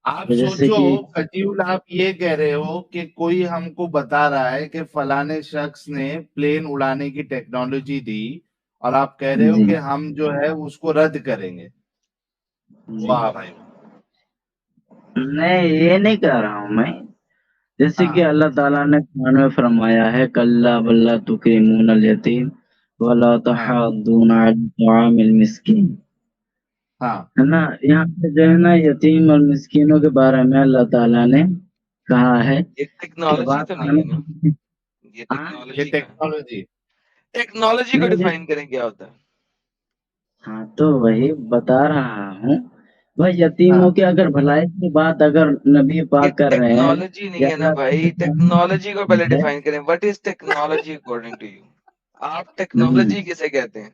आप जैसे सोचो कि कजीउल, आप ये कह रहे हो कि कोई हमको बता रहा है कि फलाने शख्स ने प्लेन उड़ाने की टेक्नोलॉजी दी, और आप कह रहे हो जी कि हम जो है उसको रद्द करेंगे। जी, वाह भाई। मैं ये नहीं कह रहा हूँ मैं। जैसे कि हाँ अल्लाह ताला ने कुरान में फरमाया है, कल्ला बल्ला तुक्रिमूनल यतीम वला हाँ तहद्दूना अला तआमिल मिस्कीन। हाँ है ना, यहाँ पे जो है ना यतीम और मिस्कीनों के बारे में अल्लाह ताला ने कहा है ये कि टेक्नोलॉजी बात तो नहीं है ना? खाने ये हाँ ये टेक्नोलॉजी का है। टेक्नोलॉजी। टेक्नोलॉजी को नहीं देख, डिफाइन करें क्या होता है? हाँ तो वही बता रहा हूँ भाई, यतीमों हाँ की अगर भलाई की बात अगर नबी ये पाक कर रहे हैं टेक्नोलॉजी नहीं या है ना अल्लाह भाई, ताला टेक्नोलॉजी को पहले है। डिफाइन करें। What is technology according to you? आप हम्म, टेक्नोलॉजी किसे कहते हैं?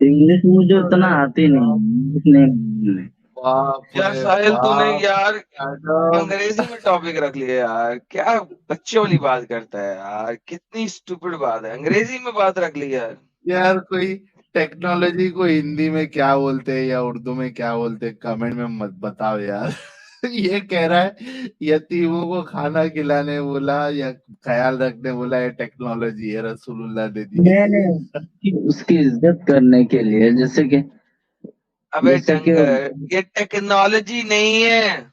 इंग्लिश मुझे उतना आती नहीं, इंग्लिश नहीं। बाप यार रे साहिल, तूने बाप। यार मैडम, अंग्रेजी में टॉपिक रख लिया यार। क्या बच्चे वाली बात करता है यार, कितनी स्टूपिड बात है, अंग्रेजी में बात रख ली यार। यार कोई टेक्नोलॉजी को हिंदी में क्या बोलते हैं या उर्दू में क्या बोलते हैं, कमेंट में मत बताओ यार। ये कह रहा है यतीमों को खाना खिलाने बोला या ख्याल रखने बोला, ये टेक्नोलॉजी है रसूलुल्लाह ने दी। मैंने उसकी इज्जत करने के लिए, अबे जैसे कि डंगर, ये टेक्नोलॉजी नहीं है।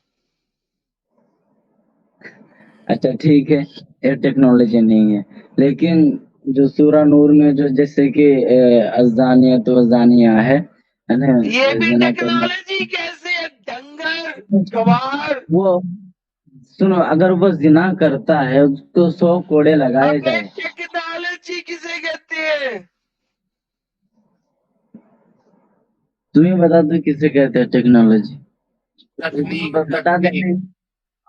अच्छा ठीक है, ये टेक्नोलॉजी नहीं है, लेकिन जो सूरा नूर में जो जैसे कि अज़ानिया तो अज़ानिया है ना, ये भी ज़िना करना। टेक्नोलॉजी कैसे है डंगर, गवार? वो सुनो, अगर वो जिना करता है उसको 100 कोड़े लगाए अबे जाए। टेक्नोलॉजी किसे कहते हैं? तुम्हें बता दो किसे कहते हैं टेक्नोलॉजी? तकनीक बता तकनीक देना।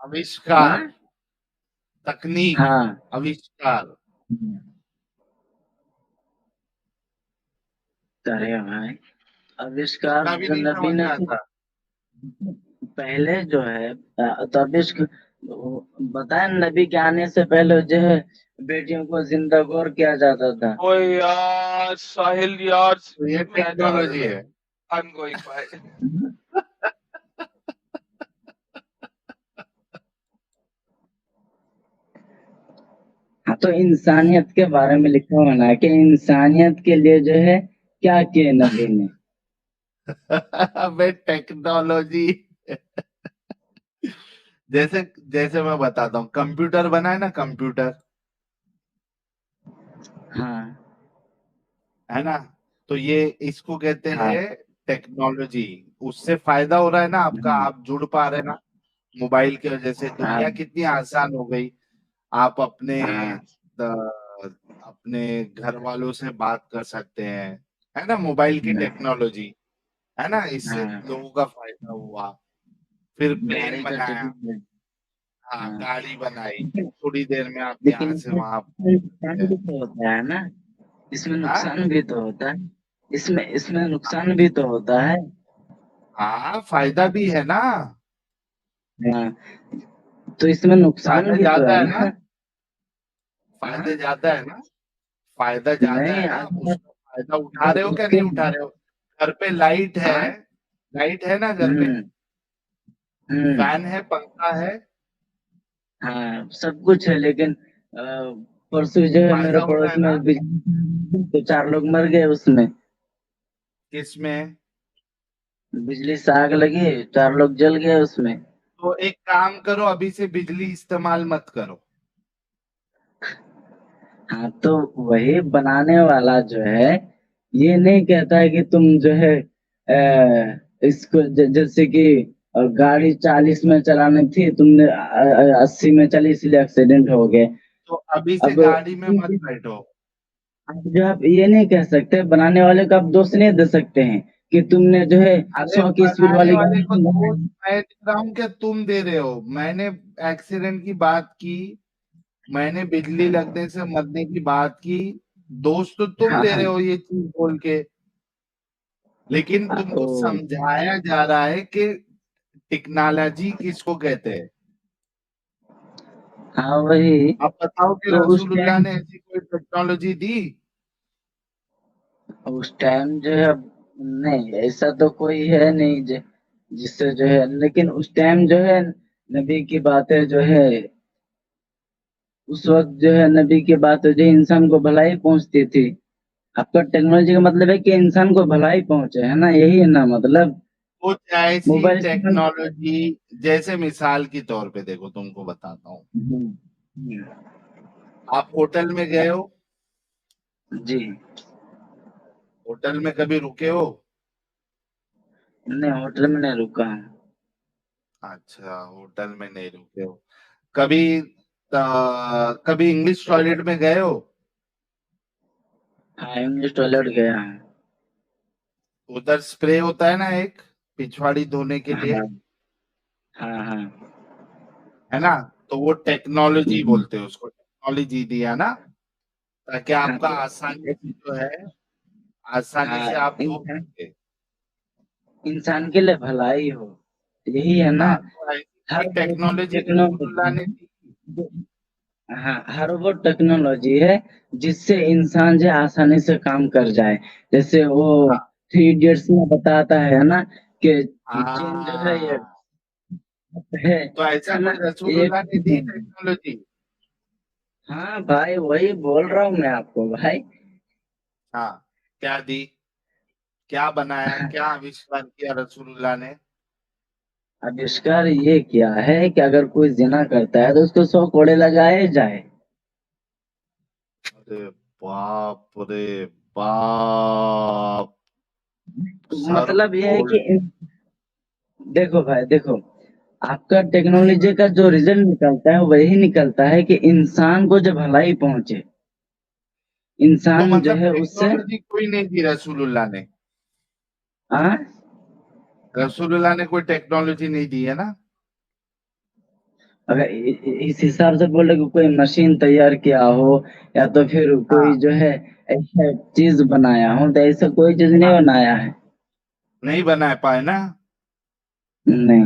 आविष्कार, हाँ तकनीक हाँ, आविष्कार। अरे भाई, आविष्कार इतना भी जो नहीं नबी समझ ने में तो आता। पहले जो है तबिश बताए, नबी के आने से पहले जो है बेटियों को जिंदा गौर किया जाता था। ओए यार साहिल यार, तो ये मैं जा रहा टेक्नोलॉजी हूँ। है। I am going by. हाँ तो इंसानियत के बारे में लिखा हुआ ना कि इंसानियत के लिए जो है क्या किए नबी ने। अबे टेक्नोलॉजी, जैसे जैसे मैं बताता हूँ, कंप्यूटर बना है ना, कंप्यूटर हाँ है ना, तो ये इसको कहते हाँ हैं टेक्नोलॉजी। उससे फायदा हो रहा है ना आपका, आप जुड़ पा रहे हैं ना मोबाइल की वजह से। हाँ दुनिया कितनी आसान हो गई। आप हाँ अपने घर वालों से बात कर सकते हैं, है ना, मोबाइल की टेक्नोलॉजी है ना, इससे हाँ, लोगों का फायदा हुआ। फिर प्लेन गाड़ी का बनाया, टिकट। हाँ, हाँ गाड़ी बनाई, लेकिन थोड़ी देर में आप लेकिन यहाँ से इसमें वहां नुकसान गए। भी तो होता है ना, इसमें हाँ नुकसान भी तो होता है, इसमें नुकसान भी तो होता है। हाँ, फायदा भी है ना, हाँ तो इसमें नुकसान फायदा भी तो ज्यादा है है ना, ना। हाँ फायदे ज्यादा है ना, फायदा ज्यादा नहीं है ना, आप अगर उसका फायदा उठा अगर रहे हो क्या उसके नहीं उठा रहे हो? घर पे हाँ लाइट है ना घर पे, हम्म हम्म फैन है, पंखा है, हाँ सब कुछ है लेकिन परसों जो है मेरे फायदा हो रहा पड़ोस है ना, में बिजली तो 4 लोग मर गए उसमें, किसमें? बिजली से आग लगी 4 लोग जल गए उसमें। तो एक काम करो, अभी से बिजली इस्तेमाल मत करो। हाँ तो वही बनाने वाला जो है ये नहीं कहता है कि तुम जो है इसको जैसे कि गाड़ी 40 में चलानी थी तुमने 80 में चली इसलिए एक्सीडेंट हो गए। तो अभी से अब गाड़ी में मत बैठो। अब जो आप ये नहीं कह सकते बनाने वाले को आप दोष नहीं दे सकते हैं कि तुमने जो है अरे 100 की स्पीड बनाने वाली वाले गाड़ी को दोष बनाई। मैं दे रहा हूँ क्या तुम दे रहे हो? मैंने एक्सीडेंट की बात की, मैंने बिजली लगने से मरने की बात की, दोष तो तुम हाँ दे हाँ रहे हो ये चीज बोल के, लेकिन तुमको ओ समझाया जा रहा है कि टेक्नोलॉजी किसको कहते हैं। हाँ वही आप बताओ कि तो रसूलुल्लाह ने ऐसी कोई टेक्नोलॉजी दी? उस टाइम जो है नहीं ऐसा तो कोई है नहीं जिससे जो है लेकिन उस टाइम जो है नबी की बातें जो है उस वक्त जो है नबी की बातें जो इंसान को भलाई पहुंचती थी। आपका टेक्नोलॉजी का मतलब है कि इंसान को भलाई पहुंचे है ना, यही है ना मतलब। कुछ ऐसी मोबाइल इस्तेमाल टेक्नोलॉजी, जैसे मिसाल के तौर पे देखो, तुमको बताता हूँ, हम्म, आप होटल में गए हो, जी होटल में कभी रुके हो? नहीं होटल में नहीं रुका हूँ। अच्छा, होटल में नहीं रुके हो। कभी कभी इंग्लिश टॉयलेट में गए हो? हाँ इंग्लिश टॉयलेट गया हूँ। उधर स्प्रे होता है ना एक, पिछवाड़ी धोने के लिए, हाँ हाँ हाँ है ना? तो वो टेक्नोलॉजी हम्म, बोलते हैं उसको, टेक्नोलॉजी दिया ना, ताकि हाँ आपका तो आसानी से जो है, आसानी हाँ से आप धो इंसान सके। इंसान के लिए भलाई हो, यही है ना। हाँ, तो ऐसी कोई हर वो टेक्नोलॉजी रसूलुल्लाह टेक्नोलॉजी ने है दी। हाँ हर वो टेक्नोलॉजी है जिससे इंसान जो है आसानी से काम कर जाए। जैसे वो हाँ 3 इडियट्स में बताता है ना कि चेन जो है ये हाँ, तो ऐसा है ना कोई एक रसूलुल्लाह ने दी टेक्नोलॉजी? हाँ भाई वही बोल रहा हूँ मैं आपको भाई। हाँ, क्या दी, क्या बनाया, क्या आविष्कार किया रसूलुल्लाह ने? आविष्कार ये क्या है कि अगर कोई जिना करता है तो उसको 100 कोड़े लगाए जाए। अरे बाप रे बाप, सर मतलब ये है खोल। कि देखो भाई देखो आपका टेक्नोलॉजी का जो रिजल्ट निकलता है वही निकलता है कि इंसान को जब भलाई पहुंचे तो इंसान जो मतलब है उससे टेक्नोलॉजी कोई नहीं दी रसूलुल्लाह ने, हाँ रसूलुल्लाह ने कोई टेक्नोलॉजी नहीं दी है ना? अगर इस हिसाब से बोले कि कोई मशीन तैयार किया हो या तो फिर कोई हाँ जो है ऐसा चीज बनाया हो तो ऐसा कोई चीज नहीं हाँ, बनाया है। नहीं बना पाए ना, नहीं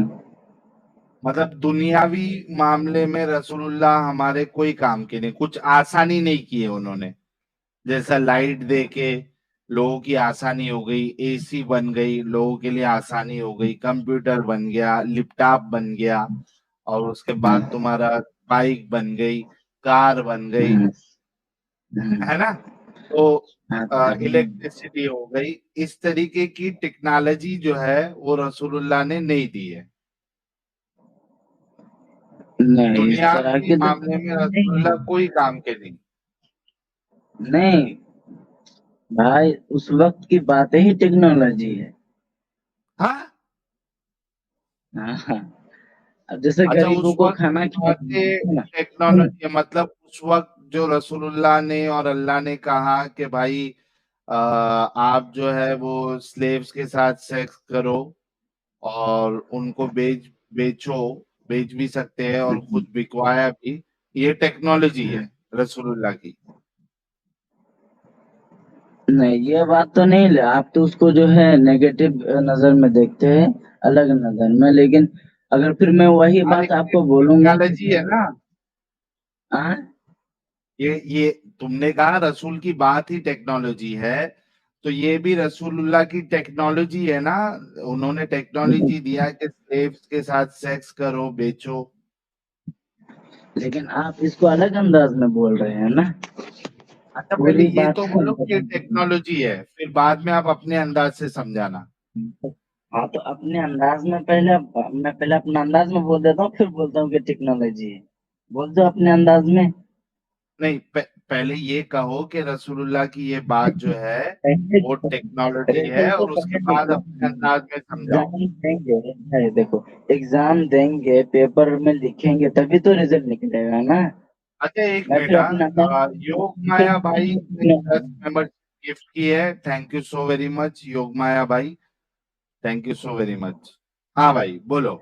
मतलब दुनियावी मामले में रसूलुल्लाह हमारे कोई काम के नहीं, कुछ आसानी नहीं की है उन्होंने। जैसा लाइट दे के लोगों की आसानी हो गई, एसी बन गई, लोगों के लिए आसानी हो गई, कंप्यूटर बन गया, लैपटॉप बन गया, और उसके बाद हम्म, तुम्हारा बाइक बन गई, कार बन गई, हम्म, हम्म, है ना? तो हाँ तो इलेक्ट्रिसिटी हो गई। इस तरीके की टेक्नोलॉजी जो है वो रसूलुल्लाह ने नहीं दी है। नहीं इस तरह दुनियावी की तो मामले में नहीं है। रसूलुल्लाह कोई काम के नहीं। नहीं भाई उस वक्त की बातें ही टेक्नोलॉजी है। हाँ, हाँ हाँ अब जैसे अच्छा, गरीबों उस को वक्त खाना की खिलाना बातें है ना। टेक्नोलॉजी, मतलब उस वक्त जो रसूलुल्लाह ने और अल्लाह ने कहा कि भाई आप जो है वो स्लेव्स के साथ सेक्स करो और उनको बेचो, बेच भी सकते हैं और खुद बिकवाया भी। ये टेक्नोलॉजी है रसूलुल्लाह की। नहीं, ये बात तो नहीं ले, आप तो उसको जो है नेगेटिव नजर में देखते हैं, अलग नजर में। लेकिन अगर फिर मैं वही हाँ, बात लेकिन आपको बोलूंगा टेक्नोलॉजी है ना। हाँ, ये तुमने कहा रसूल की बात ही टेक्नोलॉजी है, तो ये भी रसूलुल्लाह की टेक्नोलॉजी है ना। उन्होंने टेक्नोलॉजी दिया कि स्लेव्स के साथ सेक्स करो, बेचो। लेकिन आप इसको अलग अंदाज में बोल रहे हैं ना, अच्छा, पहले पूरी ये बात तो को बोलो कि ये टेक्नोलॉजी है, फिर बाद में आप अपने अंदाज से समझाना। हाँ, तो अपने अंदाज में मैं पहले अपना अंदाज में बोल देता हूँ, फिर बोलता हूँ कि टेक्नोलॉजी है। बोल दो अपने अंदाज में। नहीं, पहले ये कहो कि रसूलुल्लाह की ये बात जो है पहले वो टेक्नोलॉजी है, रिजल्ट तो और उसके पहले बाद अपने अंदाज में समझाओ। एग्जाम देंगे। है देखो, एग्जाम देंगे, पेपर में लिखेंगे, तभी तो रिजल्ट निकलेगा ना। अच्छा, एक मैं मिनट। फिर अपना योग माया भाई ने 10 मेंबर गिफ्ट की है। Thank you so very much योग माया भाई, thank you so very much. हाँ भाई बोलो।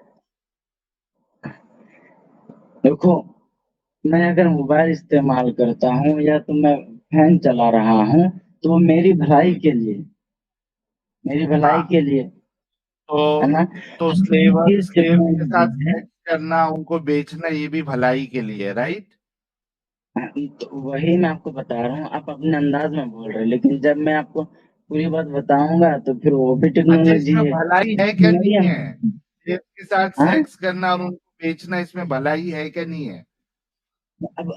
देखो, मैं अगर मोबाइल इस्तेमाल करता हूँ या तो मैं फैन चला रहा हूँ, तो वो मेरी भलाई के लिए, मेरी भलाई हाँ, के लिए, है तो ना। स्लेव के साथ टेक्नोलॉजी है। सेक्स करना, उनको बेचना, ये भी भलाई के लिए, राइट। हाँ, तो वही मैं आपको बता रहा हूँ, आप अपने अंदाज में बोल रहे हैं, लेकिन जब मैं आपको पूरी बात बताऊंगा तो फिर वो भी अच्छा, टेक्नोलॉजी इसमें है। भलाई है क्या, मेरी नहीं है? अंदाज में। स्लेव के साथ हाँ, सेक्स करना और उनको बेचना, इसमें भलाई है क्या, नहीं है? अब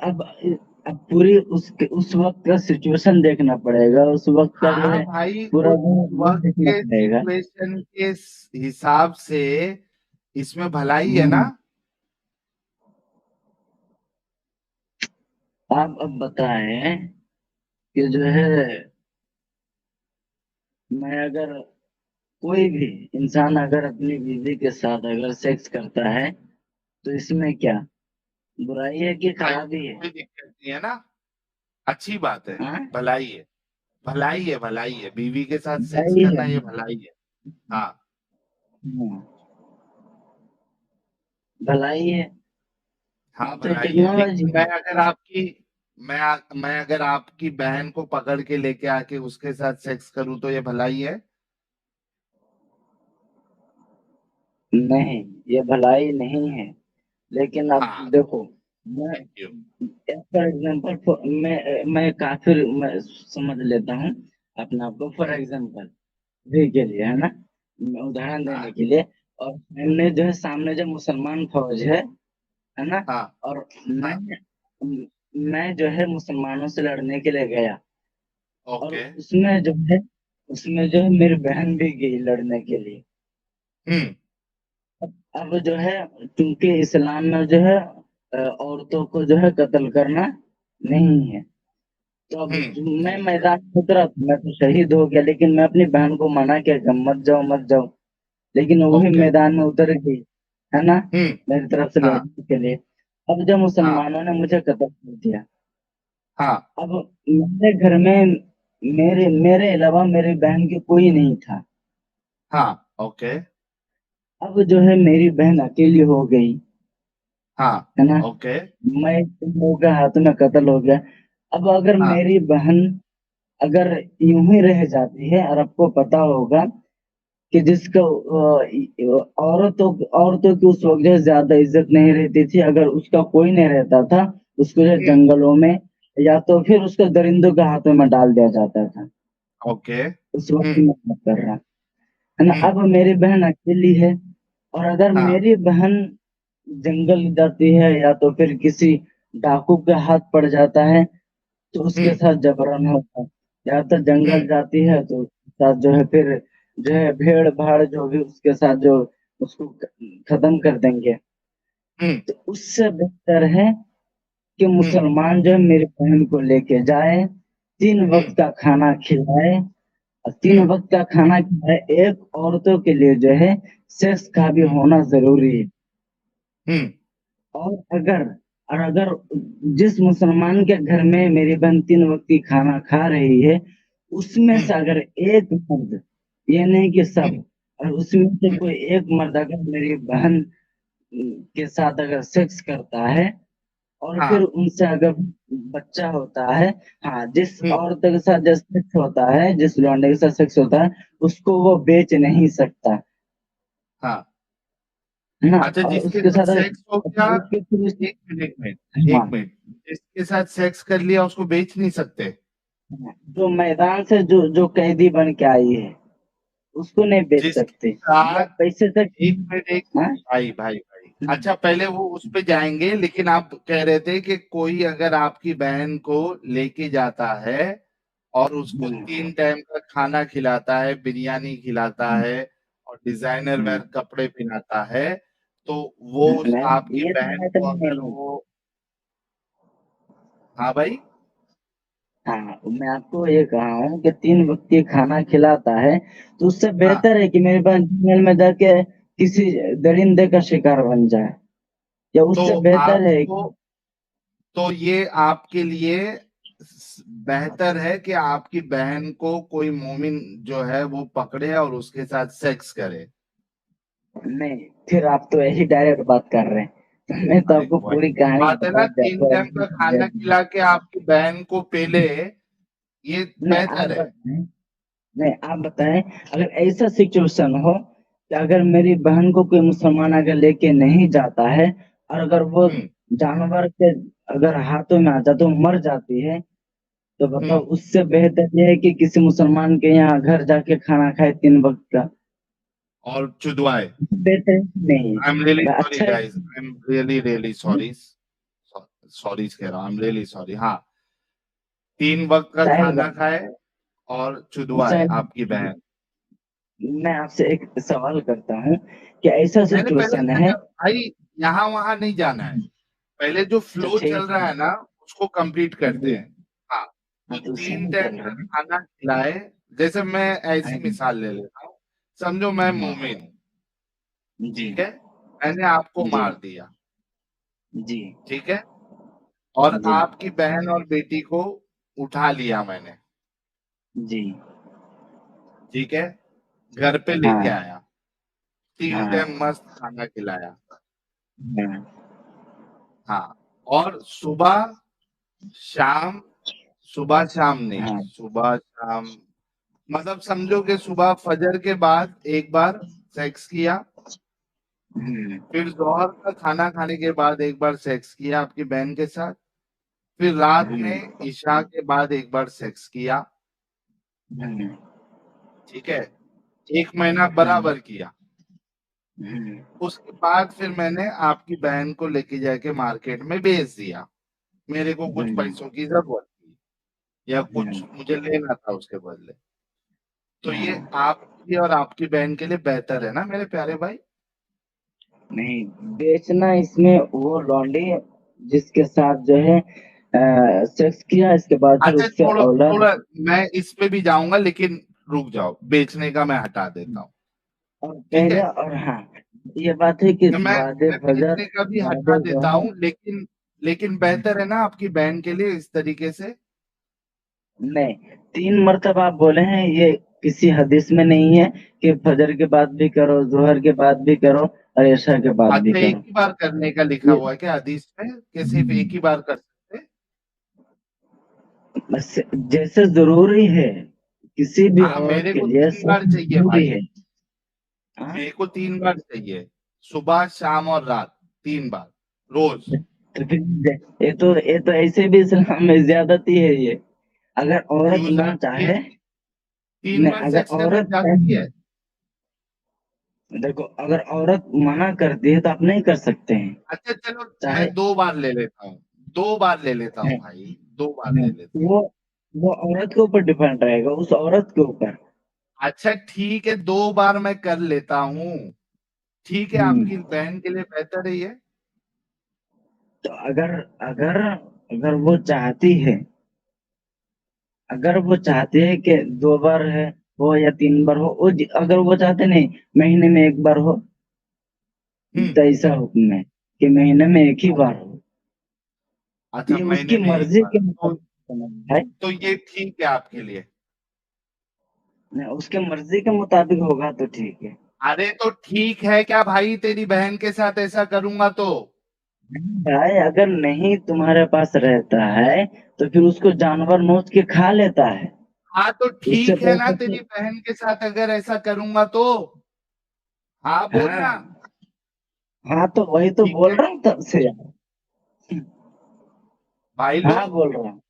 अब पूरी उस वक्त का सिचुएशन देखना पड़ेगा, उस वक्त का जो हाँ है भाई, पूरा उस वो वक्त देखना के पड़ेगा। सिचुएशन के हिसाब से इसमें भलाई है ना। हम्म, आप अब बताएं कि जो है, मैं अगर कोई भी इंसान अगर अपनी बीवी के साथ अगर सेक्स करता है, तो इसमें क्या बुराई है कि भाई, खराबी है? कोई दिक्कत नहीं है ना, अच्छी बात है, हाँ, भलाई है। भलाई है, भलाई है, बीवी के साथ सेक्स बुराई करना है। ये भलाई है। हाँ। हाँ, भलाई है। हाँ, हाँ, तो भलाई है, टेक्नोलॉजी लेकिन है। मैं अगर आपकी बहन को पकड़ के लेके आके उसके साथ सेक्स करूं तो ये भलाई है। नहीं, ये भलाई नहीं है। लेकिन अब हाँ, देखो, मैं थैंक यू। फॉर एग्जाम्पल, मैं काफिर मैं समझ लेता हूँ अपने आप को, फॉर एग्जाम्पल भी के लिए, है ना, मैं उदाहरण देने हाँ, के लिए। और सामने जो मुसलमान फौज है ना, हाँ, और हाँ। मैं जो है मुसलमानों से लड़ने के लिए गया, और ओके। उसमें जो है मेरी बहन भी गई लड़ने के लिए। हम्म। अब जो है, क्योंकि इस्लाम में जो है औरतों को जो है कत्ल करना नहीं है, तो अब मैं ठीक है। मैदान में उतरा तो मैं तो शहीद हो गया, लेकिन मैं अपनी बहन को मना किया कि मत जाओ मत जाओ, लेकिन वो भी ओके। मैदान में उतर गई, है ना, हम्म। मेरी तरफ से हाँ, लड़ने के लिए। अब जब हाँ, मुसलमानों ने मुझे कत्ल कर दिया, हाँ, अब मेरे घर में मेरे मेरे अलावा मेरी बहन की कोई नहीं था। हाँ। ओके। अब जो है मेरी बहन अकेली हो गई, हाँ। है ना, ओके। मैं तुम लोगों के हाथों में कत्ल हो गया। अब अगर हाँ। मेरी बहन अगर यूं ही रह जाती है, और आपको पता होगा कि जिसको औरतों की उस वक्त जो है ज्यादा इज्जत नहीं रहती थी, अगर उसका कोई नहीं रहता था, उसको जो है हम्म। जंगलों में या तो फिर उसको दरिंदों के हाथों में डाल दिया जाता था। ओके। उस वक्त की हम्म। मैं बात कर रहा, है ना। हम्म। अब मेरी बहन अकेली है, और अगर हाँ। मेरी बहन जंगल जाती है या तो फिर किसी डाकू के हाथ पड़ जाता है, तो उसके हम्म। साथ जबरन होता है। या तो जंगल हम्म। जाती है तो उसके साथ जो है फिर जो है भेड़ भाड़ जो भी उसके साथ जो उसको खत्म कर देंगे। हम्म। तो उससे बेहतर है कि हम्म। मुसलमान जो है मेरी बहन को लेके जाए, 3 वक्त हम्म। का खाना खिलाए, और तीन हम्म। वक्त का खाना खिलाए। एक औरतों के लिए जो है सेक्स का भी हम्म। होना जरूरी है। हम्म। और अगर जिस मुसलमान के घर में मेरी बहन 3 वक्त की खाना खा रही है, उसमें से हम्म। अगर एक मर्द, ये नहीं कि सब, हम्म। और उसमें से हम्म। कोई एक मर्द अगर मेरी बहन के साथ अगर सेक्स करता है और हाँ फिर उनसे अगर बच्चा होता है, हाँ, जिस हम्म, औरत के साथ जब सेक्स होता है, जिस लौंडे के साथ सेक्स होता है, उसको वो बेच नहीं सकता, हाँ है ना। अच्छा, और जिसके उसके साथ साथ अगर सेक्स हो गया, बेच के फिर एक मिनट एक मिनट हाँ, एक मिनट, जिसके साथ सेक्स कर लिया उसको बेच नहीं सकते? हाँ, जो मैदान से जो कैदी बन के आई है उसको नहीं बेच जिसके सकते, या साथ पैसे तक। एक मिनट एक हाँ, भाई भाई भाई, अच्छा पहले वो उस पे जाएंगे, लेकिन आप कह रहे थे कि कोई अगर आपकी बहन को लेके जाता है और उसको 3 टाइम का खाना खिलाता है, बिरयानी खिलाता है और डिजाइनर वेयर कपड़े पहनाता है, तो वो आपकी ये तो बहन मैं तो को अगर नहीं। वो, हाँ भाई, हाँ, मैं आपको ये कहा हूँ कि 3 वक्त ये खाना खिलाता है, तो उससे हाँ बेहतर है कि मेरे पास जंगल में जाके किसी दरिंदे का शिकार बन जाए, या तो उससे बेहतर है आपको, तो ये आपके लिए बेहतर है कि आपकी बहन को कोई मोमिन जो है वो पकड़े और उसके साथ सेक्स करे? नहीं, फिर आप तो यही डायरेक्ट बात कर रहे हैं, तो मैं तो अरे आपको वही पूरी कहानी बात है ना, बता 3 टाइम का खाना खिला के आपकी बहन को पेले, ये नहीं आप बेहतर है। बताएं, नहीं आप बताएं, अगर ऐसा सिचुएशन हो कि अगर मेरी बहन को कोई मुसलमान अगर लेके नहीं जाता है, और अगर वो हम्म जानवर के अगर हाथों में आ जाता तो मर जाती है, तो बताओ, हम्म उससे बेहतर ये है कि किसी मुसलमान के यहाँ घर जाके खाना खाए 3 वक्त का, और चुदवाए। बेहतर नहीं है। आई एम रियली सॉरी अच्छा है। Guys, I am really really sorry, sorry कह रहा हूँ, आई एम रियली सॉरी। हाँ, 3 वक्त का साहिल खाना भाई, खाए और चुदवाए साहिल, आपकी बहन। मैं आपसे एक सवाल करता हूँ कि ऐसा मैंने पहले सिचुएशन है। भाई, यहाँ वहां नहीं जाना है, पहले जो अच्छा फ्लो चल ठीक रहा है। है ना उसको कंप्लीट करते जी। हैं। हाँ, हाँ, तो तो उसी तीन में टाइम चल का रहे हैं। खाना खिलाए, जैसे मैं ऐसी हाँ, मिसाल ले लेता हूँ, समझो मैं हाँ, मोमिन हूँ, जी, ठीक है, मैंने आपको जी, मार दिया, जी, ठीक है, और जी, आपकी बहन और बेटी को उठा लिया मैंने, जी, ठीक है, घर पे लेके हाँ, आया, 3 टाइम हाँ, मस्त खाना खिलाया, हाँ, हाँ, और सुबह शाम, सुबह शाम नहीं, हाँ, सुबह शाम मतलब समझो कि सुबह फजर के बाद एक बार सेक्स किया, हम्म, फिर जोहर का खाना खाने के बाद एक बार सेक्स किया आपकी बहन के साथ, फिर रात में हम्म, ईशा के बाद एक बार सेक्स किया, हम्म, ठीक है, 1 महीना हाँ, बराबर किया। हम्म, उसके बाद फिर मैंने आपकी बहन को लेके जाके मार्केट में बेच दिया, मेरे को कुछ हम्म, पैसों की जरूरत थी या कुछ हम्म, मुझे लेना था उसके बदले, तो ये हाँ। आपकी और आपकी बहन के लिए बेहतर है ना मेरे प्यारे भाई? नहीं, बेचना इसमें वो लौंडी जिसके साथ जो है सेक्स किया, इसके बाद फिर अच्छा, उससे थोड़ा औलाद। थोड़ा मैं इस पे भी जाऊंगा, लेकिन रुक जाओ, बेचने का मैं हटा देता हूँ, और ठीक पहले, है, और हाँ, ये बात है कि वादे मैं फजर, बेचने का भी हटा वादे जो देता है, हूँ, लेकिन लेकिन बेहतर है ना आपकी बहन के लिए इस तरीके से? नहीं, 3 मरतबा आप बोले हैं, ये किसी हदीस में नहीं है कि फजर के बाद भी करो, जोहर के बाद भी करो, और ऐशा के बाद भी अच्छा, एक करो। ही बार करने का लिखा ये हुआ है क्या हदीस में कि सिर्फ एक ही बार कर सकते हैं? बस जैसे जरूरी है, किसी भी हाँ, औरत मेरे के को लिए 3 बार सब चाहिए जरूरी भाई, है। हाँ, मेरे को 3 बार चाहिए, सुबह शाम और रात, 3 बार रोज। तो फिर ये तो ऐसे भी इस्लाम में ज्यादती है ये। अगर औरत क्यों ना जाती है? चाहे, तीन नहीं, बार अगर सेक्स करना औरत चाहती चाहे, है? देखो, अगर औरत मना करती है तो आप नहीं कर सकते हैं, अच्छा चलो, चाहे। मैं 2 बार ले लेता हूँ, 2 बार ले लेता हूँ है, भाई, 2 बार ले लेता हूँ। वो औरत के ऊपर डिपेंड रहेगा, उस औरत के ऊपर। अच्छा ठीक है, 2 बार मैं कर लेता हूँ, ठीक है, हम्म, आपकी बहन के लिए बेहतर है ये? तो अगर अगर अगर वो चाहती है, अगर वो चाहते हैं कि 2 बार है हो या 3 बार हो, अगर वो चाहते नहीं महीने में 1 बार हो, हम्म, तो ऐसा हुक्म है कि महीने में एक ही बार हो। अच्छा, ये उसकी महीने में एक मर्जी बार, के तो मुताबिक है। तो ये ठीक है आपके लिए? उसके मर्जी के मुताबिक होगा तो ठीक है। अरे तो ठीक है क्या भाई, तेरी बहन के साथ ऐसा करूंगा तो? भाई अगर नहीं तुम्हारे पास रहता है तो फिर उसको जानवर नोच के खा लेता है। हाँ तो उससे ठीक है ना, पैसे तेरी बहन के साथ अगर ऐसा करूंगा तो? हाँ बोलना। हाँ हाँ, तो वही तो ठीक बोल है रहा हूँ तब से यार। भाई हाँ लोग, बोल रहा हूँ।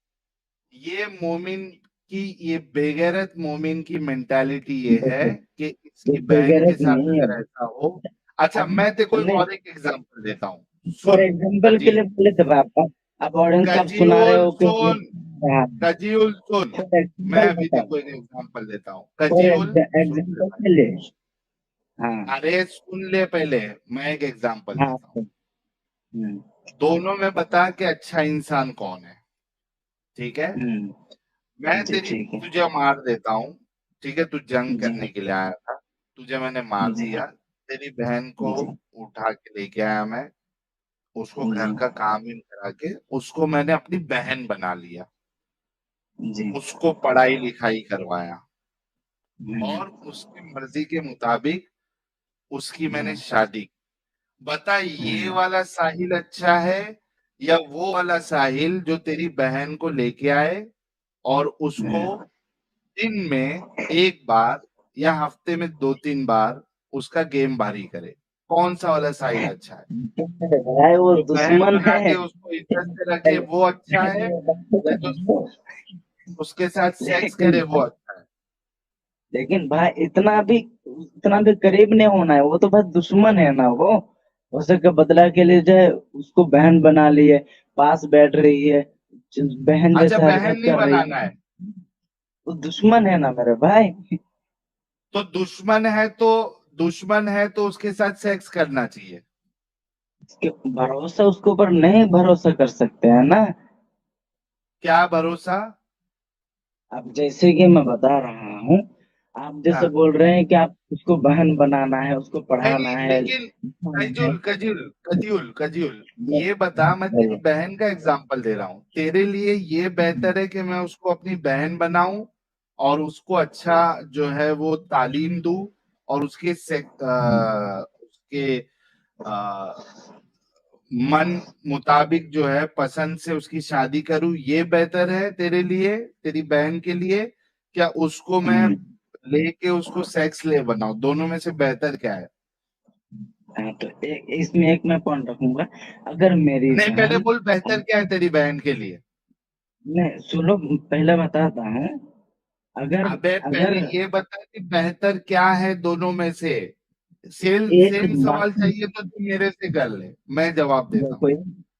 ये मोमिन की, ये बेगैरत मोमिन की मेंटालिटी ये है देखो, कि ये इसकी बहन के बेगैरत साथ नहीं है। अगर ऐसा हो। अच्छा अब मैं तेरे को नहीं, और एक एग्जांपल देता हूँ, फॉर सुन। एग्जाम्पल के कजील लिए बोले थे आप ऑडियंस को आप सुना रहे कजीउल हो कि सुन, कजीउल सुन। फॉर मैं एग्जाम्पल अभी बताओ, तेरे को एक एग्जांपल देता हूँ, फॉर कजीउल सुन ले एग्जाम्पल भाई। के लिए। हाँ अरे सुन ले पहले, मैं एक एग्जांपल हाँ देता हूँ। हम्म दोनों में बता कि अच्छा इंसान कौन है, ठीक है? मैं जी तेरी ठीक है। तुझे मार देता हूँ, ठीक है? तू जंग जी करने के लिए आया था, तुझे मैंने मार जी दिया। तेरी बहन को जी उठा के लेके आया मैं, उसको जी घर का काम ही करा के उसको मैंने अपनी बहन बना लिया, जी उसको पढ़ाई लिखाई करवाया हम्म, और उसकी मर्जी के मुताबिक उसकी जी मैंने शादी की। बता ये हम्म, वाला साहिल अच्छा है या वो वाला साहिल जो तेरी बहन को लेके आए और उसको हम्म। दिन में एक बार या हफ्ते में 2-3 बार उसका गेम बारी करे? कौन सा वाला साहिल अच्छा है? भाई वो जो बहन दुश्मन बना है। के उसको इज्जत से रखे वो अच्छा है, या जो उसके साथ सेक्स लेकिन करे वो अच्छा है? लेकिन भाई इतना भी करीब नहीं होना है, वो तो बस दुश्मन है ना वो। उसके बदला के लिए जो है उसको बहन बना ली है, पास बैठ रही है, बहन अच्छा जैसा बहन हरकत नहीं कर रही बनाना है। है? वो दुश्मन है ना मेरे भाई। तो दुश्मन है तो उसके साथ सेक्स करना चाहिए। भरोसा उसके ऊपर नहीं भरोसा कर सकते हैं ना। क्या भरोसा? अब जैसे कि मैं बता रहा हूँ, आप जैसे हाँ बोल रहे हैं कि आप उसको बहन बनाना है, उसको नहीं, पढ़ाना है, लेकिन लिखाना कजूल कजूल कजूल कजूल, है। ये बता, मैं तेरी बहन का एग्जांपल दे रहा हूँ, तेरे लिए ये बेहतर है कि मैं उसको अपनी बहन बनाऊं और उसको अच्छा जो है वो तालीम दूं और उसके मन मुताबिक जो है पसंद से उसकी शादी करूं, ये बेहतर है तेरे लिए, तेरी बहन के लिए? क्या उसको मैं हम्म, लेके उसको सेक्स ले बनाऊं? दोनों में से बेहतर क्या है? हाँ, तो इसमें एक मैं पॉइंट रखूंगा। अगर मेरी नहीं पहले बहन, बोल बेहतर क्या है तेरी बहन के लिए? नहीं सुनो, पहले बताता हूँ। अगर अबे पहले अगर ये बता कि बेहतर क्या है दोनों में से। एक सेम बात, सवाल चाहिए तो तू मेरे से कर ले, मैं जवाब देता हूँ। कोई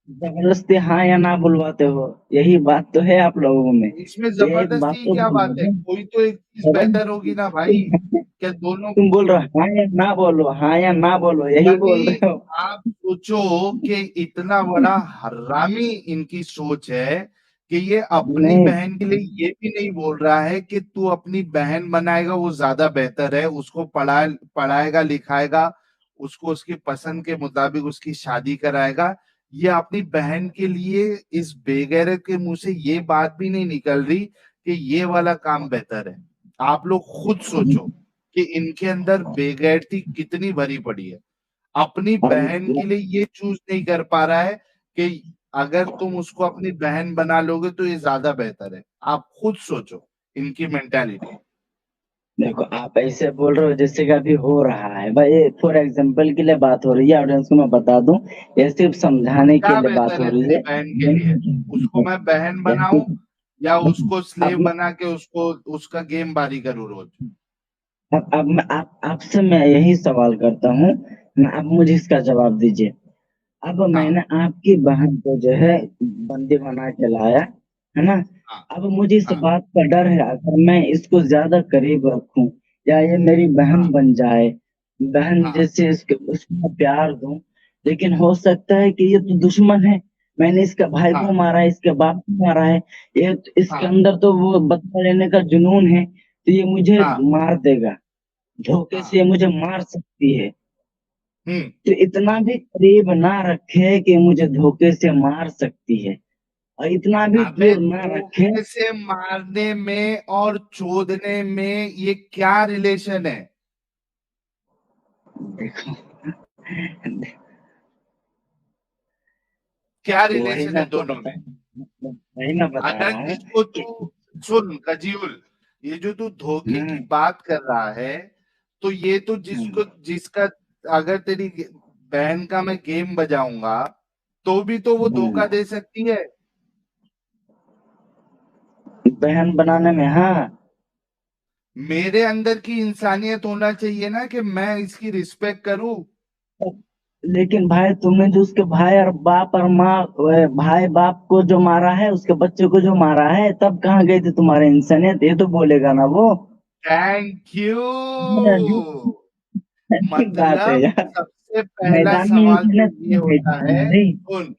जबरदस्ती हाँ या ना बुलवाते हो, यही बात तो है आप लोगों में। इसमें एक जबरदस्ती बात की तो क्या बात है? बोलो, कोई तो एक चीज बेहतर होगी ना भाई। क्या दोनों? तुम बोल रहे हो हाँ या ना बोलो, हाँ या ना बोलो, यही बोल यानी रहे हो। आप सोचो कि इतना बड़ा हरामी इनकी सोच है कि ये अपनी नहीं बहन के लिए ये भी नहीं बोल रहा है कि तू अपनी बहन बनाएगा वो ज्यादा बेहतर है, उसको पढ़ाएगा लिखाएगा, उसको उसकी पसंद के मुताबिक उसकी शादी कराएगा। ये अपनी बहन के लिए इस बेगैरत के मुंह से ये बात भी नहीं निकल रही कि ये वाला काम बेहतर है। आप लोग खुद सोचो कि इनके अंदर बेगैरती कितनी भरी पड़ी है। अपनी बहन के अब लिए ये चूज नहीं कर पा रहा है कि अगर तुम उसको अपनी बहन बना लोगे तो ये ज्यादा बेहतर है। आप खुद सोचो इनकी मेंटालिटी। देखो, आप ऐसे बोल रहे हो जैसे कि अभी हो रहा है भाई, फॉर एग्जांपल के लिए बात हो रही है, ऑडियंस को मैं बता दूं, ये सिर्फ समझाने के क्या लिए बात बेहतर हो है रही तेरी है। बहन के लिए? उसको मैं बहन बनाऊं या उसको स्लेव अब बना के उसको उसका गेम बारी करूं रोज? अब मैं आपसे मैं यही सवाल करता हूँ, आप मुझे इसका जवाब दीजिए। अब हाँ मैंने आपकी बहन को जो है बंदी बना के लाया, है ना। हाँ अब मुझे इस हाँ बात का डर है, अगर मैं इसको ज्यादा करीब रखूं या ये मेरी बहन हाँ बन जाए, बहन हाँ जैसे उसको मैं प्यार दूं, लेकिन हो सकता है कि ये तो दुश्मन है। मैंने इसके भाई को हाँ मारा है, इसके बाप को मारा है, ये इसके हाँ अंदर तो वो बदला लेने का जुनून है, तो ये मुझे हाँ मार देगा, धोखे से हाँ। ये मुझे मार सकती है। हम्म। तो इतना भी करीब ना रखे कि मुझे धोखे से मार सकती है, और इतना भी अबे दूर ना रखे। धोखे से मारने में और चोदने में ये क्या रिलेशन है? देखो क्या वही रिलेशन मैं है आपको दोनों बता में? वही मैं बता अगर रहा हूँ इसको कि तू सुन कजीउल, ये जो तू धोखे की हम्म बात कर रहा है, तो ये तो हम्म जिसका अगर तेरी बहन का मैं गेम बजाऊंगा तो भी तो वो धोखा दे सकती है। बहन बनाने में, हाँ। मेरे अंदर की इंसानियत होना चाहिए ना कि मैं इसकी रिस्पेक्ट करूं। लेकिन भाई तुमने जो उसके भाई और बाप और माँ, भाई बाप को जो मारा है, उसके बच्चे को जो मारा है, तब कहाँ गई थी तुम्हारी इंसानियत? ये तो बोलेगा ना वो। Thank you. ठीक बात है मतलब यार। सबसे पहला मैदान में सवाल तो इंसानियत ये नहीं गई होता है, तुम्हारी। सुन,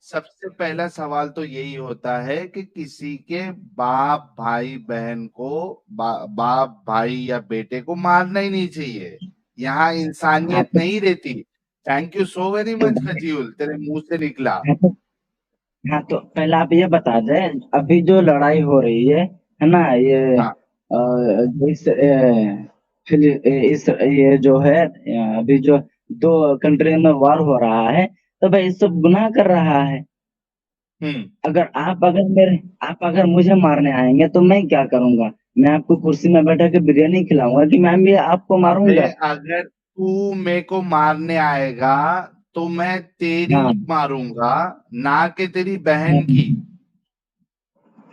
सबसे पहला सवाल तो यही होता है कि किसी के बाप भाई बहन को बाप भाई या बेटे को मारना ही नहीं चाहिए। यहाँ हाँ इंसानियत तो नहीं रहती। Thank you so very much खजील, तेरे मुंह से निकला। हाँ तो हाँ तो पहले आप ये बता दें, अभी जो लड़ाई हो रही है ना, ये हाँ जो इस ये जो है, अभी जो दो कंट्री में वार हो रहा है, तो भाई ये सब गुनाह कर रहा है। हम्म। आप अगर मुझे मारने आएंगे तो मैं क्या करूंगा? मैं आपको कुर्सी में बैठा के बिरयानी खिलाऊंगा कि मैं भी आपको अबे मारूंगा? अगर तू मेरे को मारने आएगा तो मैं तेरी हाँ मारूंगा, ना कि तेरी बहन की।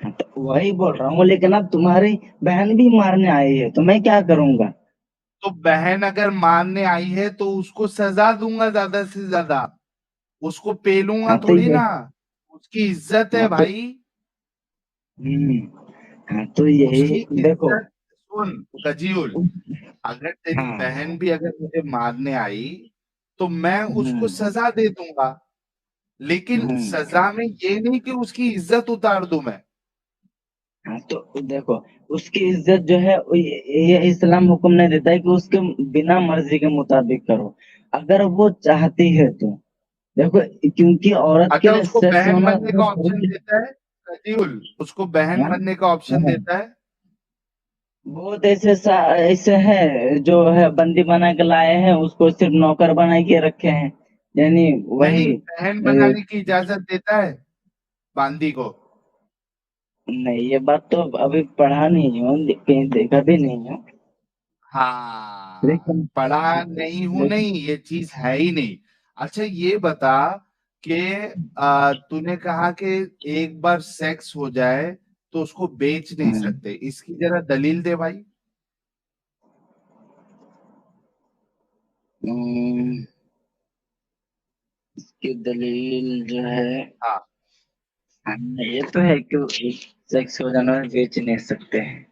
हाँ, तो वही बोल रहा हूँ, लेकिन अब तुम्हारी बहन भी मारने आई है तो मैं क्या करूंगा? तो बहन अगर मारने आई है तो उसको सजा दूंगा ज्यादा से ज्यादा, उसको पेलूंगा हाँ तो थोड़ी ये ना। उसकी इज्जत है हाँ तो भाई। हम्म हाँ तो यही उसकी देखो। इज्जत सुन कजीउल, अगर तेरी हाँ बहन भी अगर मुझे मारने आई तो मैं उसको हम्म सजा दे दूंगा, लेकिन हम्म सजा में ये नहीं कि उसकी इज्जत उतार दूं मैं। हाँ तो देखो, उसकी इज्जत जो है ये इस्लाम हुक्म नहीं देता है कि उसके बिना मर्जी के मुताबिक करो। अगर वो चाहती है तो देखो, क्योंकि औरत के अच्छा, लिए उसको सेक्स बहन होना बनने का बहुत ऑप्शन जरूरी देता है कजीउल, उसको है। बहन हाँ? बनने का ऑप्शन हाँ। देता है। बहुत ऐसे है जो है बंदी बना के लाए हैं, उसको सिर्फ नौकर बना के रखे हैं, यानी नहीं, वही बहन बनाने की इजाजत देता है बांदी को। नहीं, ये बात तो अभी पढ़ा नहीं हूँ, कहीं देखा भी नहीं हूँ। हाँ, लेकिन पढ़ा नहीं हूं लेकिन नहीं, ये चीज है ही नहीं। अच्छा ये बता कि तूने कहा कि एक बार सेक्स हो जाए तो उसको बेच नहीं सकते, इसकी जरा दलील दे भाई। अम, इसकी दलील जो है, हाँ हाँ, ये तो है कि सेक्स हो जाना बेच नहीं सकते हैं।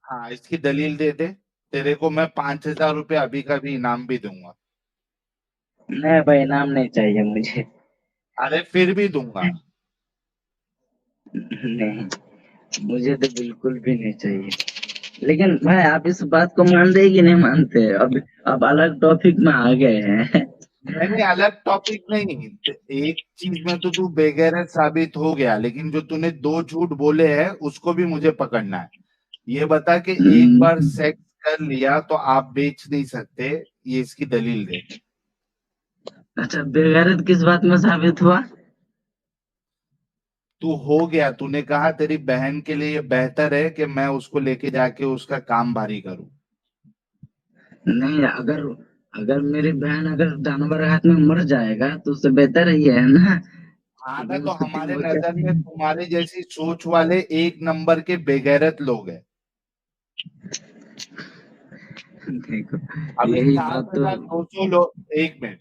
हाँ, इसकी दलील दे दे, तेरे को मैं 5,000 रुपये अभी का भी इनाम भी दूंगा। नहीं भाई, नाम नहीं चाहिए मुझे। अरे फिर भी दूंगा। नहीं, मुझे तो बिल्कुल भी नहीं चाहिए। लेकिन भाई आप इस बात को मानते हैं कि नहीं मानते? अब अलग टॉपिक में आ गए हैं। मैंने अलग टॉपिक नहीं, एक चीज में तो तू बेगैरत साबित हो गया, लेकिन जो तूने दो झूठ बोले हैं उसको भी मुझे पकड़ना है। ये बता कि एक बार हम्म, सेक्स कर लिया तो आप बेच नहीं सकते, ये इसकी दलील दे। अच्छा, बेगैरत किस बात में साबित हुआ? तू हो गया, तूने कहा तेरी बहन के लिए ये बेहतर है कि मैं उसको लेके जाके उसका काम भारी करूं। नहीं, अगर अगर मेरी बहन अगर जानवर हाथ में मर जाएगा तो उससे बेहतर ही है ना। हाँ ना, अगर तो उसके तीन हमारे बच्चे नजर में तुम्हारे जैसी सोच वाले एक नंबर के बेगैरत लोग हैं। देखो, अभी यही सात बात तो हजार दो सौ लोग, एक मिनट,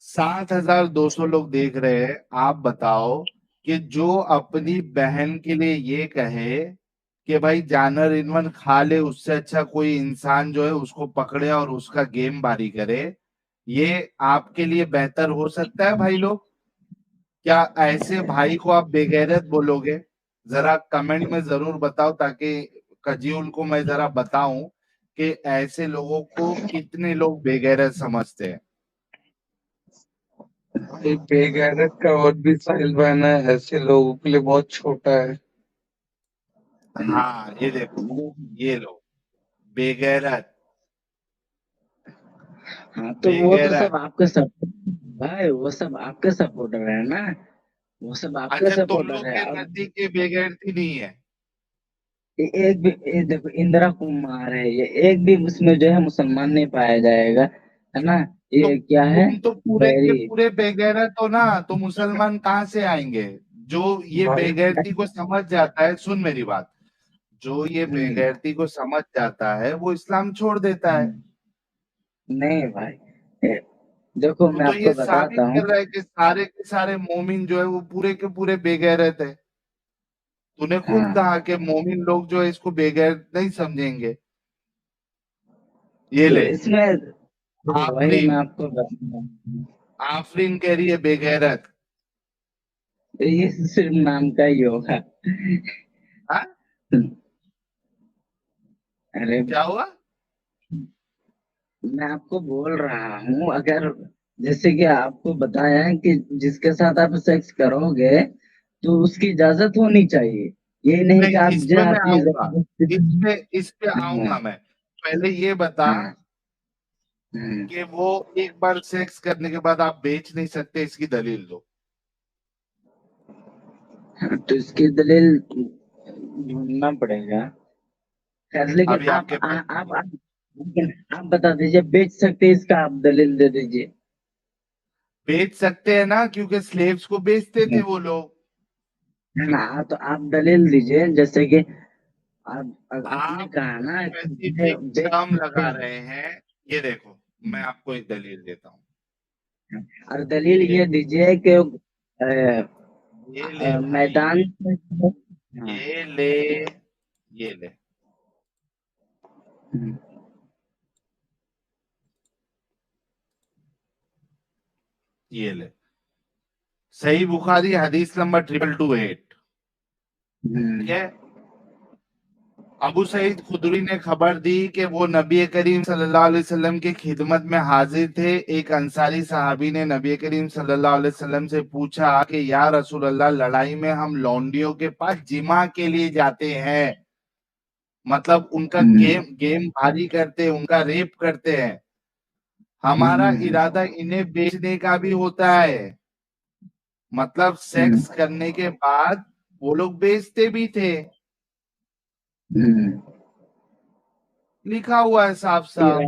7,200 लोग देख रहे हैं। आप बताओ कि जो अपनी बहन के लिए ये कहे कि भाई जानवर इनवन खा ले, उससे अच्छा कोई इंसान जो है उसको पकड़े और उसका गेम बारी करे, ये आपके लिए बेहतर हो सकता है भाई लोग? क्या ऐसे भाई को आप बेगैरत बोलोगे? जरा कमेंट में जरूर बताओ, ताकि कजीउल को मैं जरा बताऊं कि ऐसे लोगों को कितने लोग बेगैरत समझते हैं। भाई बेगैरत का और भी साहिल बहन है, ऐसे लोगों के लिए बहुत छोटा है। हाँ ये देखो, ये लो, बेगैरत। हाँ तो वो तो बेगैरत। सब आपके सपोर्ट भाई, वो सब आपके सपोर्टर है ना, वो सब आपके अच्छा, तुम सपोर्टर लोग है। के अब नजदीक ये बेगैरती नहीं है? एक भी देखो इंदिरा कुमार है, ये एक भी उसमें जो है मुसलमान नहीं पाया जाएगा, है ना। तो ये क्या है, तुम तो पूरे के बैरी। पूरे बेगैरत हो ना, तो मुसलमान कहाँ से आएंगे? जो ये भाई बेगैरती को समझ जाता है, सुन मेरी बात, जो ये हम्म, बेगैरती को समझ जाता है वो इस्लाम छोड़ देता है। नहीं भाई, ए, देखो तू मैं तो ये आपको साबित बताता हूँ। कर रहा है कि सारे के सारे मोमिन जो है वो पूरे के पूरे बेगैरत है। तूने खुद हाँ कहा कि मोमिन लोग जो है इसको बेगैरत नहीं समझेंगे। ये तो ले, इसमें देखो भाई मैं आफरीन, आपको बताता हूँ, आफरीन कह रही है बेगैरत। ये सिर्फ नाम का ही होगा। हाँ? अरे क्या हुआ? मैं आपको बोल रहा हूँ, अगर जैसे कि आपको बताया है कि जिसके साथ आप सेक्स करोगे तो उसकी इजाजत होनी चाहिए, ये नहीं कि नहीं, आप इस जो पे मैं अपनी आऊंगा, इस पे हाँ आऊंगा मैं। पहले ये बता हाँ हाँ। कि वो एक बार सेक्स करने के बाद आप बेच नहीं सकते, इसकी दलील दो। हाँ, तो इसकी दलील ढूंढना पड़ेगा। खैर लेकिन अभी आप आपके पास लेकिन आप बता दीजिए, बेच सकते हैं इसका आप दलील दे दीजिए। बेच सकते हैं ना, क्योंकि स्लेव्स को बेचते थे वो लोग। हाँ तो आप दलील दीजिए, जैसे कि आपने आप कहा ना कि स्पेसिफिक बेच टर्म सकते लगा हैं। रहे हैं। ये देखो, मैं आपको एक दलील देता हूँ। और दलील ये ये दीजिए कि ये ले भाई, मैदान में हाँ ये ले, ये ले, हम्म, ये ले। सही बुखारी हदीस नंबर 2228। ठीक है। अबू सईद खुदरी ने खबर दी कि वो नबी करीम सल्लल्लाहु अलैहि वसल्लम की खिदमत में हाजिर थे। एक अंसारी सहाबी ने नबी करीम सल्लल्लाहु अलैहि वसल्लम से पूछा कि या रसूल अल्लाह, लड़ाई में हम लौंडियों के पास जिमा के लिए जाते हैं, मतलब उनका गेम गेम भारी करते हैं, उनका रेप करते हैं। हमारा इरादा इन्हें बेचने का भी होता है, मतलब सेक्स करने के बाद वो लोग बेचते भी थे। लिखा हुआ है साफ साफ।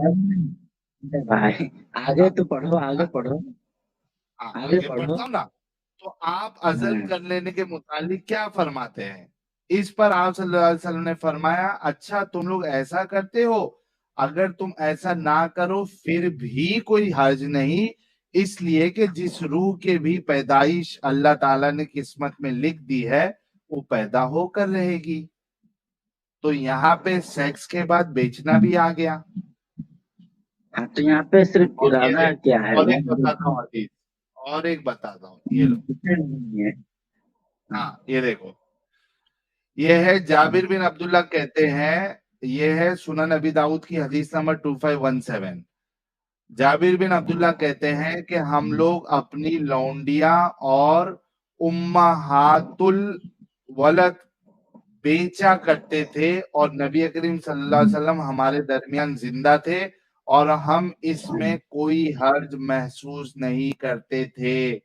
भाई आगे तो पढ़ो, आगे हाँ, पढ़ो, आगे आगे पढ़ो। बढ़ता हूँ ना। तो आप अजल कर लेने के मुतालिक क्या फरमाते हैं? इस पर आप सल्लल्लाहु अलैहि वसल्लम ने फरमाया, अच्छा तुम लोग ऐसा करते हो, अगर तुम ऐसा ना करो फिर भी कोई हर्ज नहीं, इसलिए कि जिस रूह के भी पैदाइश अल्लाह ताला ने किस्मत में लिख दी है वो पैदा होकर रहेगी। तो यहाँ पे सेक्स के बाद बेचना भी आ गया। हाँ तो यहाँ पे सिर्फ और ये इरादा देख, क्या है, और एक बताता हूँ हदीस, और एक बताता हूँ, ये लो। नहीं है। हाँ, ये देखो, ये है जाबिर बिन अब्दुल्ला कहते हैं, ये है सुनन अबी दाऊद की हदीस नंबर 2517। जाबिर बिन अब्दुल्ला कहते हैं कि हम लोग अपनी लौंडिया और उम्माहातुल वलद बेचा करते थे, और नबी करीम सल्लल्लाहु अलैहि वसल्लम हमारे दरमियान जिंदा थे और हम इसमें कोई हर्ज महसूस नहीं करते थे।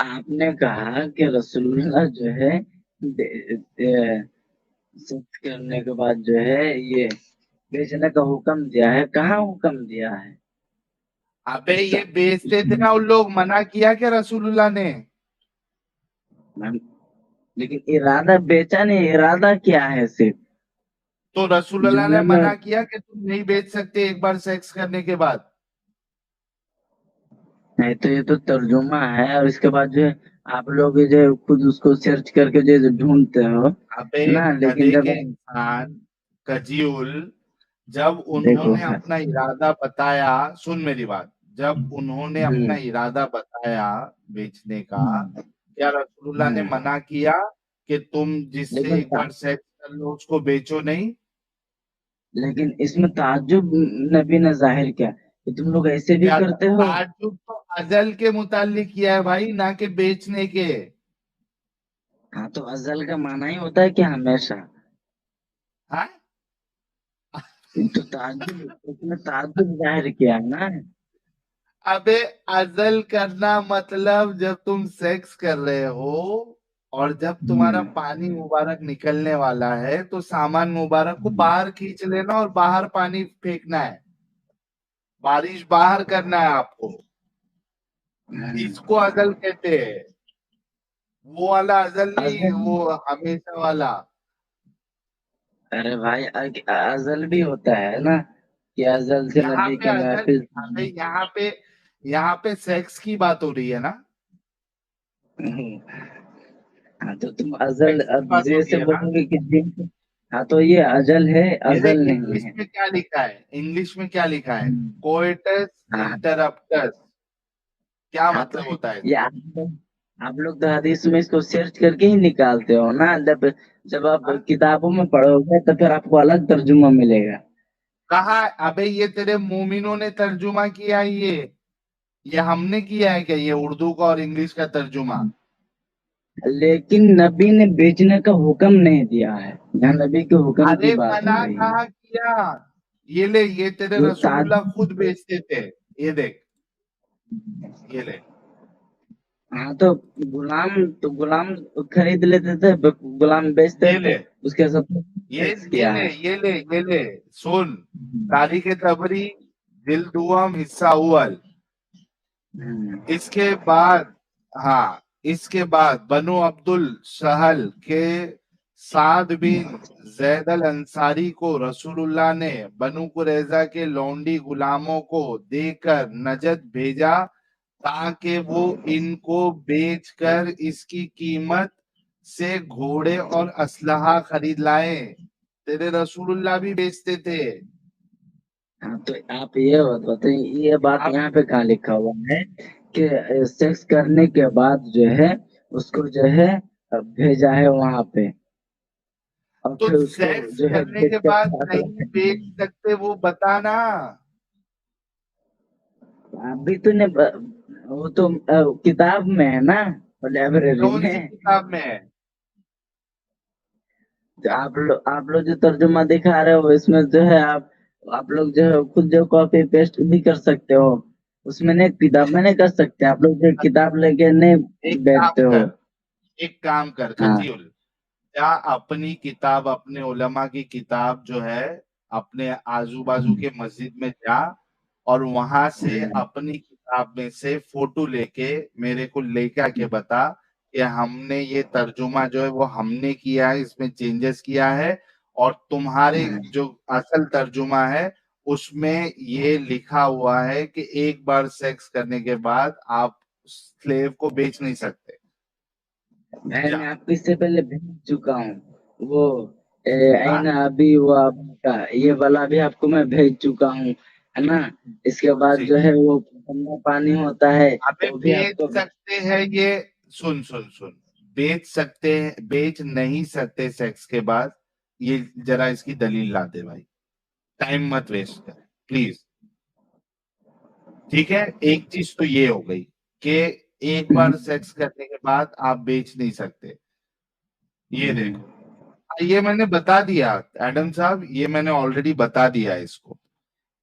आपने कहा कि रसूलुल्लाह जो है सेक्स करने के बाद जो है ये बेचने का हुक्म दिया है, कहाँ हुक्म दिया है? अबे ये बेचते थे ना उन लोग, मना किया क्या रसूलुल्लाह ने? लेकिन इरादा बेचा नहीं, इरादा क्या है सिर्फ तो रसूलुल्लाह ने जुमले में। मना किया कि तुम नहीं बेच सकते एक बार सेक्स करने के बाद? नहीं तो ये तो तर्जुमा है, और इसके बाद जो है आप लोग ये जो खुद उसको सर्च करके जो ढूंढते हो अबे ना, लेकिन गधे जब के इंसान, कजीउल, जब देखो उन्होंने अपना इरादा बताया, सुन मेरी बात, जब उन्होंने अपना इरादा बताया बेचने का, क्या रसूलुल्लाह ने मना किया कि तुम जिससे लेकिन एक बार सेक्स कर लो उसको बेचो नहीं? लेकिन इसमें ताज्जुब नबी ने जाहिर किया कि तुम लोग ऐसे भी क्या करते हो। ताज्जुब तो अजल के मुतालिक किया है भाई, ना कि बेचने के। हाँ तो अजल का माना ही होता है कि हमेशा। हाँ, तो ताज्जुब, उसने ताज्जुब जाहिर किया ना। अबे अजल करना मतलब जब तुम सेक्स कर रहे हो और जब तुम्हारा पानी मुबारक निकलने वाला है तो सामान मुबारक को बाहर खींच लेना और बाहर पानी फेंकना है, बारिश बाहर करना है आपको, इसको अजल कहते हैं। वो वाला अजल नहीं, अजल, वो हमेशा वाला। अरे भाई अजल भी होता है ना, कि अजल से यहाँ नबी पे के अजल, महफिल। अबे यहाँ पे सेक्स की बात हो रही है ना, हाँ तो तुम अजल सेक्स की अब बात हो रही जैसे है ना। बोलोगे कि जिन, हाँ तो ये अजल है, ये देख अजल नहीं इंग्लिश है। में क्या लिखा है, इंग्लिश में क्या लिखा है, हम्म, कोइटस हाँ इंटरप्टस, क्या हाँ तो मतलब होता है ये इसका? आप लोग तो हदीस में इसको सर्च करके ही निकालते हो ना, जब जब आप हाँ? किताबों में पढ़ोगे तो फिर आपको अलग तर्जुमा मिलेगा। कहा अबे ये तेरे मोमिनों ने तर्जुमा किया है, ये हमने किया है क्या, ये उर्दू का और इंग्लिश का तर्जुमा? लेकिन नबी ने बेचने का हुक्म नहीं दिया है, यहाँ नबी के हुक्म की अरे बात हो मना रही है। कहा किया, ये ले, ये तेरे ये रसूलुल्लाह खुद बेचते थे, ये देख, ये ले, हाँ तो गुलाम खरीद लेते थे, गुलाम बेचते ये थे, ले, उसके साथ ये टैक्स ये किया ले, है। ये ले, ये ले, सुन, तारीख तबरी जिल्द दुआम हिस्सा अव्वल। इसके बाद, हाँ, इसके बाद बनु अब्दुल सहल के साद बिन जैद अल अंसारी को रसूलुल्लाह ने बनु कुरैजा के लौंडी गुलामों को देकर नजद भेजा ताकि वो इनको बेचकर इसकी कीमत से घोड़े और असलहा खरीद लाए। तेरे रसूलुल्लाह भी बेचते थे। हाँ तो आप ये बताइए, ये बात आप यहाँ पे कहाँ लिखा हुआ है कि सेक्स करने के बाद जो है उसको जो है भेजा है वहां पे, और तो फिर उसको सेक्स जो है करने बेच के कर बाद पैसा नहीं बेच खरीदा। सकते, वो बताना। अभी तूने वो तो किताब में है ना, लाइब्रेरी कौन सी में। किताब में है? तो आप लोग जो तर्जुमा दिखा रहे हो इसमें जो है आप लोग जो है खुद जो कॉपी पेस्ट भी कर सकते हो, उसमें नहीं, किताब में नहीं कर सकते। आप लोग जो किताब लेके नहीं एक काम बैठते हो। कर, एक काम कर हाँ खतीउल, या अपनी किताब, अपने उलमा की किताब जो है, अपने आजू बाजू के मस्जिद में जा और वहां से अपनी किताब में से फोटो लेके मेरे को लेके आके बता कि हमने ये तर्जुमा जो है वो हमने किया है, इसमें चेंजेस किया है, और तुम्हारे जो असल तर्जुमा है उसमें ये लिखा हुआ है कि एक बार सेक्स करने के बाद आप स्लेव को बेच नहीं सकते। मैं जा। आपको इससे पहले भेज चुका हूँ वो हाँ? आईना अभी वो का ये वाला भी आपको मैं भेज चुका हूँ, है ना। इसके कौन बाद सी? जो है वो गंदा पानी होता है अबे वो भी बेच आपको सकते हैं ये, सुन सुन सुन, बेच सकते हैं, बेच नहीं सकते सेक्स के बाद, ये जरा इसकी दलील ला दे भाई, टाइम मत वेस्ट कर प्लीज। ठीक है, एक चीज तो ये हो गई कि एक बार सेक्स करने के बाद आप बेच नहीं सकते। ये देखो, ये मैंने बता दिया एडम साहब, ये मैंने ऑलरेडी बता दिया इसको।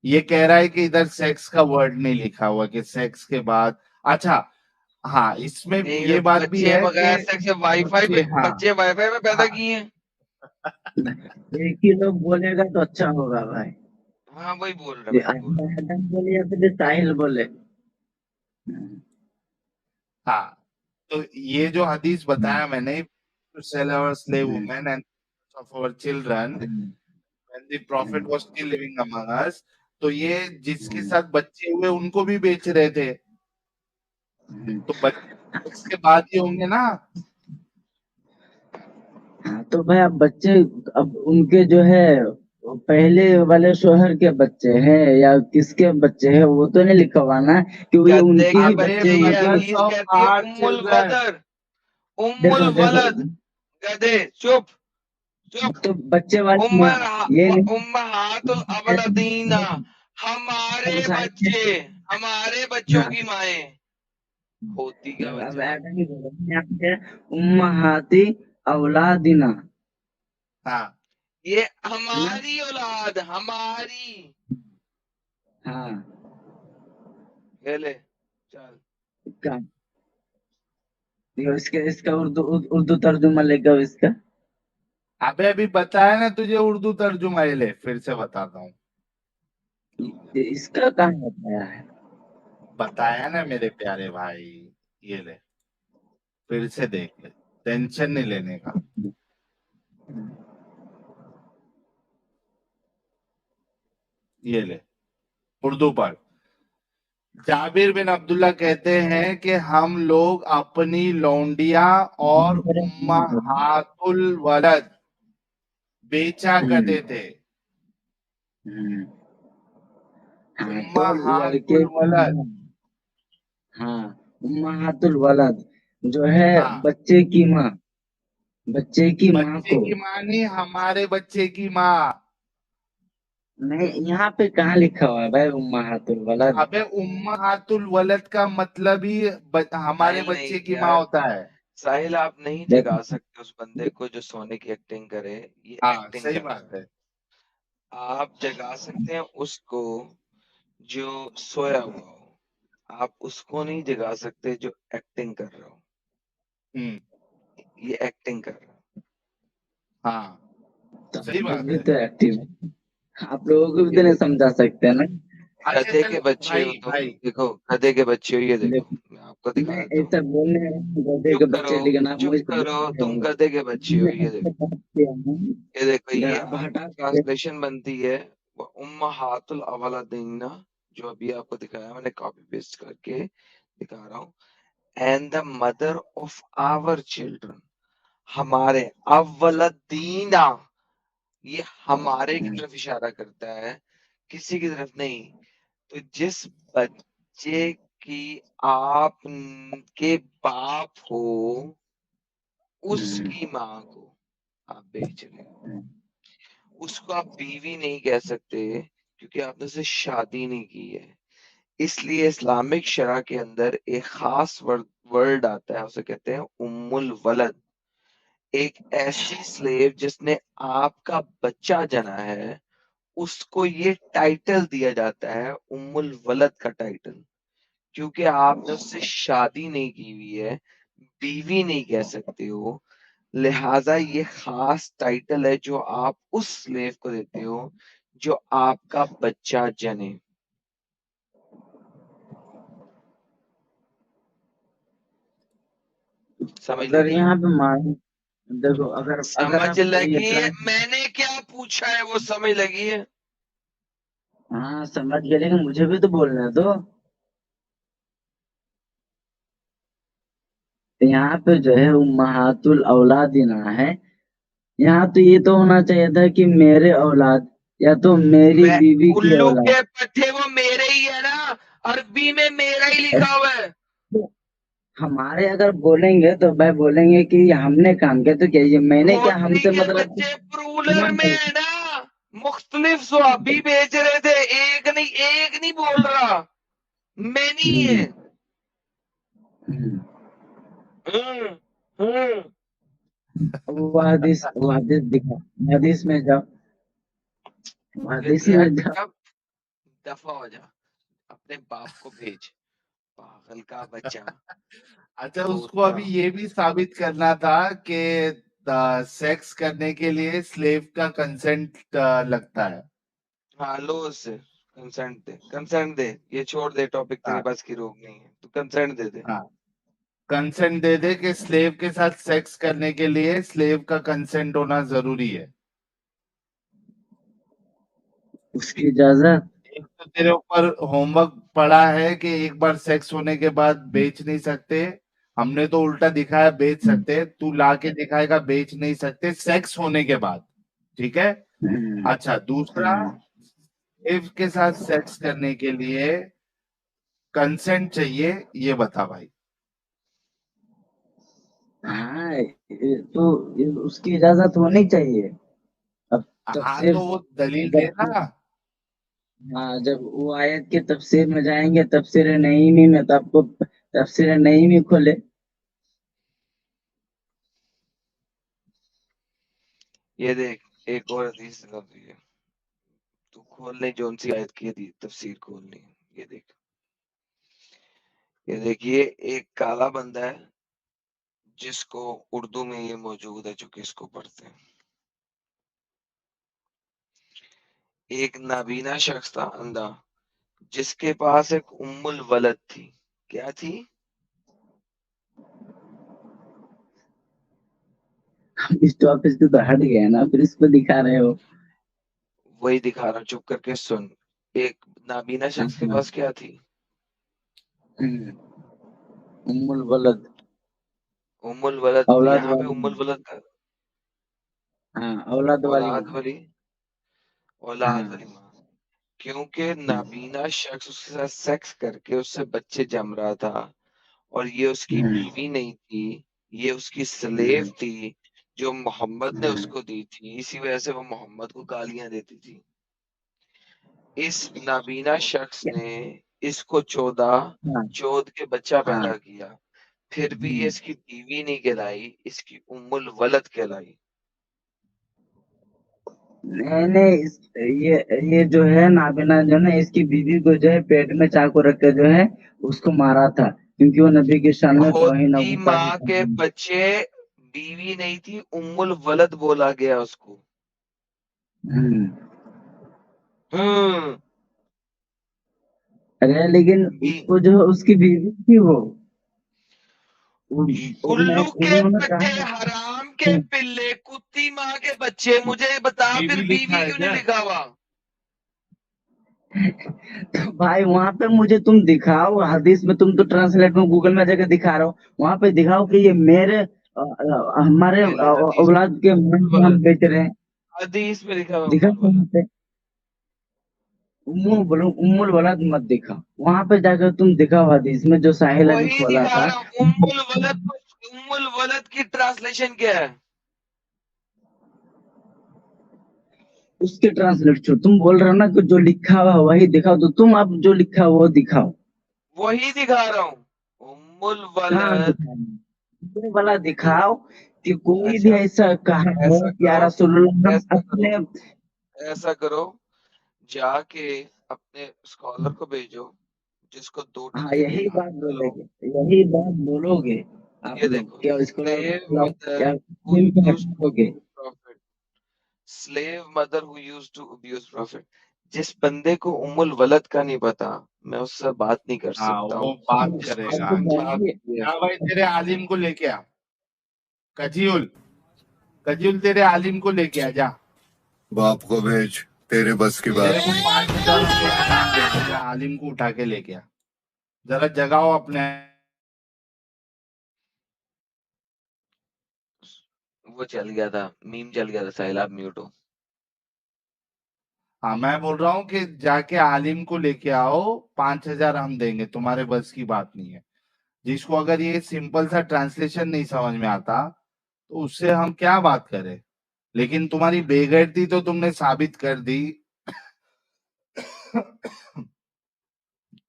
ये कह रहा है कि इधर सेक्स का वर्ड नहीं लिखा हुआ कि सेक्स के बाद। अच्छा, हाँ, इसमें नहीं, ये बात भी बच्चे है कि बगैर सेक्स वाईफाई बच्चे, पे, हाँ, बच्चे वाईफाई में पैदा हाँ, किए हैं। एक ही लोग बोलेगा तो अच्छा होगा भाई। हाँ वही बोल रहा, ये वही बोल रहा। आदम बोले या फिर साहिल बोले। हाँ, तो ये जो हदीस बताया मैंने, to sell our slave women and of our children when the prophet was still living among us, तो ये जिसके साथ बच्चे हुए उनको भी बेच रहे थे, तो बच्चे उसके बाद ही होंगे ना। हाँ तो भाई अब बच्चे, अब उनके जो है पहले वाले शोहर के बच्चे हैं या किसके बच्चे हैं वो तो नहीं लिखा हुआ ना कि वो ये गद्दे उनके के ही अबे बच्चे बच्चे, हुए ये तो। मदर्स हदीस ऑफ कहती है आवर उम्मुल चिल्ड्रन। गदर, उम्मुल देखो देखो, वलद। गधे चुप, चुप। तो बच्चे वाली माँ ये नहीं, उम्महातुल अवलदीना, हमारे अब बच्चे, साहिल, हमारे बच्चों हाँ, की माएं। होती क्या अब बच्चा। ऐसा नहीं बोला यहाँ पे उम्महाती औलादिना। हाँ, ये है ना? हमारी औलाद, हमारी। हाँ ये ले चल। का इसका उर्दू तर्जुमा लेगा इसका। अबे अभी बताया ना तुझे उर्दू तर्जुमा, ये ले फिर से बताता हूँ। इसका कहाँ बताया है? बताया ना मेरे प्यारे भाई, ये ले फिर से देख ले, टेंशन नहीं लेने का। ये ले उर्दू पढ़। जाबिर बिन अब्दुल्ला कहते हैं कि हम लोग अपनी लौंडिया और उम्महातुल वलद बेचा करते थे। हाँ तो लड़के उम्महातुल वलद, हाँ उम्महातुल वलद जो है हाँ बच्चे की माँ, बच्चे की माँ बच्चे को। की माँ नहीं, हमारे बच्चे की माँ। नहीं यहाँ पे कहाँ लिखा हुआ है भाई उम्महातुल वलद? अबे उम्महातुल वलद का मतलब ही हमारे साहिल बच्चे नहीं की माँ यार, होता है। साहिल आप नहीं देखो जगा सकते उस बंदे को जो सोने की एक्टिंग करे। ये हाँ एक्टिंग सही कर बात रहा है। है। आप जगा सकते हैं उसको जो सोया हुआ हो, आप उसको नहीं जगा सकते जो एक्टिंग कर रहा हो। ये एक्टिंग कर रहा है। हाँ तो सही हम लोग बात भी है। तो एक्टिव है, आप लोगों को भी ये तो नहीं देखो, समझा सकते हैं ना। अच्छा गधे चल के बच्चे हो भाई तुम। भाई, देखो गधे के बच्चे हो, ये देखो देखो मैं आपको दिखा मैं देता हूँ। ऐसा बोलने गधे चुप के करो, बच्चे, लेकिन आप चुप मुझे करो, बोल रहे तुम हो गधे के बच्चे हो। मैं ये ऐसे देखो, बात किया हूँ। ये देखो, अगर ये आप आपकी हटा के ट्रांसलेशन बनती है वो उम्महातुल अवलादीना, जो अभी आपको दिखाया मैंने कॉपी पेस्ट करके दिखा रहा हूँ। And the mother of our children, हमारे अवलदीना, ये हमारे की तरफ इशारा करता है, किसी की तरफ नहीं। तो जिस बच्चे की आप के बाप हो उसकी माँ को आप बेच रहे हो। उसको आप बीवी नहीं कह सकते क्योंकि आपने उससे शादी नहीं की है। इसलिए इस्लामिक शरा के अंदर एक खास वर्ड आता है, उसे कहते हैं उम्मुल वलद। एक ऐसी स्लेव जिसने आपका बच्चा जना है, उसको ये टाइटल दिया जाता है उम्मुल वलद का टाइटल, क्योंकि आपने उससे शादी नहीं की हुई है, बीवी नहीं कह सकते हो। लिहाजा ये खास टाइटल है जो आप उस स्लेव को देते हो जो आपका बच्चा जने। समझ अगर लगी? यहाँ पे मान देखो अगर अगर समझ आप ये लगी है? मैंने क्या पूछा है वो समझ लगी है? हाँ समझ गए, लेकिन मुझे भी तो बोलना है। तो यहाँ पे जो है उम्महातुल औलादिना है, यहाँ तो ये तो होना चाहिए था कि मेरे औलाद या तो मेरी मैं बीवी की उल्लू औलाद। के पट्टे, वो मेरे ही है ना, अरबी में मेरा ही लिखा हुआ है। हमारे अगर बोलेंगे तो भाई बोलेंगे कि ये हमने काम किया, तो क्या ये मैंने क्या, खोदनी हमसे के मतलब बच्चे प्रूलर में है ना, मुख्तलिफ स्वाबी बेच रहे थे, एक नहीं बोल रहा, मैं नहीं है। हम्म। वो हदीस दिखा, हदीस में जाओ, हदीस यार में जाओ। बेटा दफा हो जा, अपने बाप को भेज, पागल का बच्चा। अच्छा उसको तोता। अभी ये भी साबित करना था कि सेक्स करने के लिए स्लेव का कंसेंट लगता है। हाँ लो उससे कंसेंट दे, ये छोड़ दे, टॉपिक तेरे हाँ पास की रोक नहीं है, तू कंसेंट दे दे। हाँ कंसेंट दे दे कि स्लेव के साथ सेक्स करने के लिए स्लेव का कंसेंट होना जरूरी है। उसकी इजाजत। एक तो तेरे ऊपर होमवर्क पड़ा है कि एक बार सेक्स होने के बाद बेच नहीं सकते। हमने तो उल्टा दिखाया बेच सकते, तू ला के दिखाएगा बेच नहीं सकते सेक्स होने के बाद। ठीक है। अच्छा दूसरा, स्लेव के साथ सेक्स करने के लिए कंसेंट चाहिए, ये बता भाई। हाँ तो उसकी इजाजत होनी चाहिए। अब हाँ तफसीर तो वो दलील जब, देना। हाँ जब वो आयत के तफसीर में जाएंगे, तफसीर नईमी में, तो आपको तफसीर नईमी खोले। ये देख एक और हदीस दिखा तुझे, तू खोल ले जोन सी आयत की थी तफसीर खोलनी। ये देख, ये देखिए, एक काला बंदा है जिसको उर्दू में ये मौजूद है जो कि इसको पढ़ते हैं। एक नाबीना शख्स था अंधा, जिसके पास एक उम्मुल वलद थी। क्या थी? इस टॉपिक से तो हट गया ना, फिर इसको दिखा रहे हो। वही दिखा रहा हूं, चुप करके सुन। एक नाबीना शख्स के पास क्या थी? उम्मुल वलद, उम्मुल वलद। औलाद यहाँ पे वाली, उम्मुल वलद का हाँ औलाद वाली औलाद माँ। वाली, औलाद वाली हाँ माँ। क्योंकि नाबीना शख्स उसके साथ सेक्स करके उससे बच्चे जम रहा था, और ये उसकी बीवी नहीं थी, ये उसकी स्लेव थी जो मोहम्मद ने उसको दी थी। इसी वजह से वो मोहम्मद को गालियां देती थी। इस नाबीना शख्स ने इसको हाँ चोद के बच्चा हाँ पैदा किया, फिर भी ये इसकी बीवी नहीं कहलाई, इसकी उम्मुल वलद कहलाई। नहीं, ये जो है नाबीना जो है इसकी बीवी को जो है पेट में चाकू रख के जो है उसको मारा था, क्योंकि वो नबी के शान में तौहीन होती अबू माँ तालिब के बच्चे, बीवी नहीं थी, उम्मुल वलद बोला गया उसको। अरे लेकिन बी- उसको जो है उसकी बीवी थी वो उल्लू के उन्होंने बच्चे, कहा हराम के पिल्ले, कुत्ती माँ के बच्चे, मुझे बता फिर बीवी लिखा बीवी है क्यों क्या? नहीं लिखा हुआ? तो भाई वहां पे मुझे तुम दिखाओ हदीस में, तुम तो ट्रांसलेट में गूगल में जाकर दिखा रहे हो, वहां पे दिखाओ कि ये मेरे हमारे ले ले हदीस औलाद के मन हम वलद, बेच रहे हैं। हदीस में लिखा हुआ दिखा उम्मुल वहां वलद। पे उम्मुल वलद मत दिखा, वहां पे जाकर तुम दिखाओ हदीस में जो साहिल अभी वही खोला दिखा था। रहा हूँ, उम्मुल वलद की ट्रांसलेशन क्या है? उसके ट्रांसलेट छोड़, तुम बोल रहे हो ना कि जो लिखा हुआ वही दिखाओ, तो तुम अब जो लिखा हुआ वो दिखाओ। वही दिखा रहा हूँ, उम्मुल कहाँ वलद। दिखाओ, ये वाला दिखाओ कि कोई भी अच्छा, ऐसा कहा हो ऐसा कि या करो, रसूलुल्लाह हम ऐसा अपने। करो, ऐसा करो, जाके अपने स्कॉलर को भेजो जिसको 2 हाँ टक्के यही दिए। बात चलो, बोलोगे, यही बात बोलोगे आप ये लोग, देखो, क्या इसको slave mother या who दिल से used to हटाओगे। abuse prophet, slave mother who used to abuse prophet। जिस बंदे को उम्मुल वलद का नहीं पता, मैं उससे बात नहीं कर हाँ सकता वो हूँ। बात जिसको करेगा। आपको समझा बोलिए, के जा भाई तेरे आलिम को लेके आ। कजीउल तेरे आलिम को लेके आ जा। बाप को भेज, तेरे बस की तेरे बात को नहीं। 5,000 रुपये इनाम देंगे, जा आलिम को उठा के लेके आ। जरा जगाओ अपने। वो चल गया था, मीम चल गया था, सैलाब म्यूट हो। हाँ मैं बोल रहा हूँ कि जाके आलिम को लेके आओ, 5,000 हम देंगे, तुम्हारे बस की बात नहीं है। जिसको अगर ये सिंपल सा ट्रांसलेशन नहीं समझ में आता तो उससे हम क्या बात करें। लेकिन तुम्हारी बेगैरती तो तुमने साबित कर दी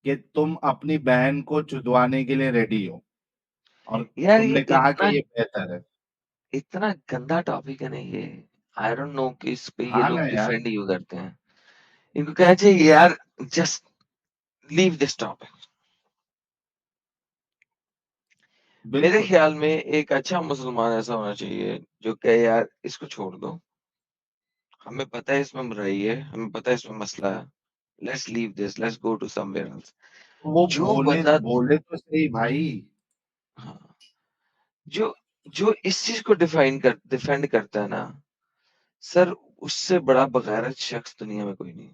कि तुम अपनी बहन को चुदवाने के लिए रेडी हो, और यार ये तुमने कहा इतना कि ये बेहतर है। इतना गंदा टॉपिक है ना ये। आई डोंट नो कि इस पे ये हाँ ना लोग यार, डिफेंड क्यों करते हैं। इनको कहना चाहिए यार, जस्ट लीव दिस टॉपिक। मेरे बिल्कुल। ख्याल में एक अच्छा मुसलमान ऐसा होना चाहिए जो कहे यार इसको छोड़ दो, हमें पता है इसमें बुराई है, हमें पता है इसमें मसला है, let's leave this, let's go to somewhere else. वो जो बोले बंदा, बोले तो सही भाई। हाँ, जो जो इस चीज को डिफेंड करता है ना सर, उससे बड़ा बगैरत शख्स दुनिया में कोई नहीं।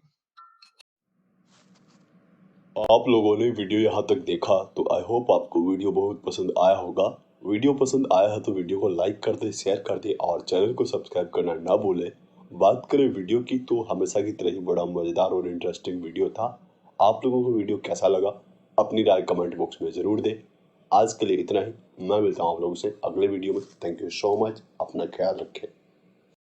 आप लोगों ने वीडियो यहाँ तक देखा तो आई होप आपको वीडियो बहुत पसंद आया होगा। वीडियो पसंद आया है तो वीडियो को लाइक कर दे, शेयर कर दे और चैनल को सब्सक्राइब करना ना भूले। बात करें वीडियो की तो हमेशा की तरह ही बड़ा मज़ेदार और इंटरेस्टिंग वीडियो था। आप लोगों को वीडियो कैसा लगा अपनी राय कमेंट बॉक्स में ज़रूर दें। आज के लिए इतना ही, मैं मिलता हूँ आप लोगों से अगले वीडियो में। थैंक यू सो मच, अपना ख्याल रखें।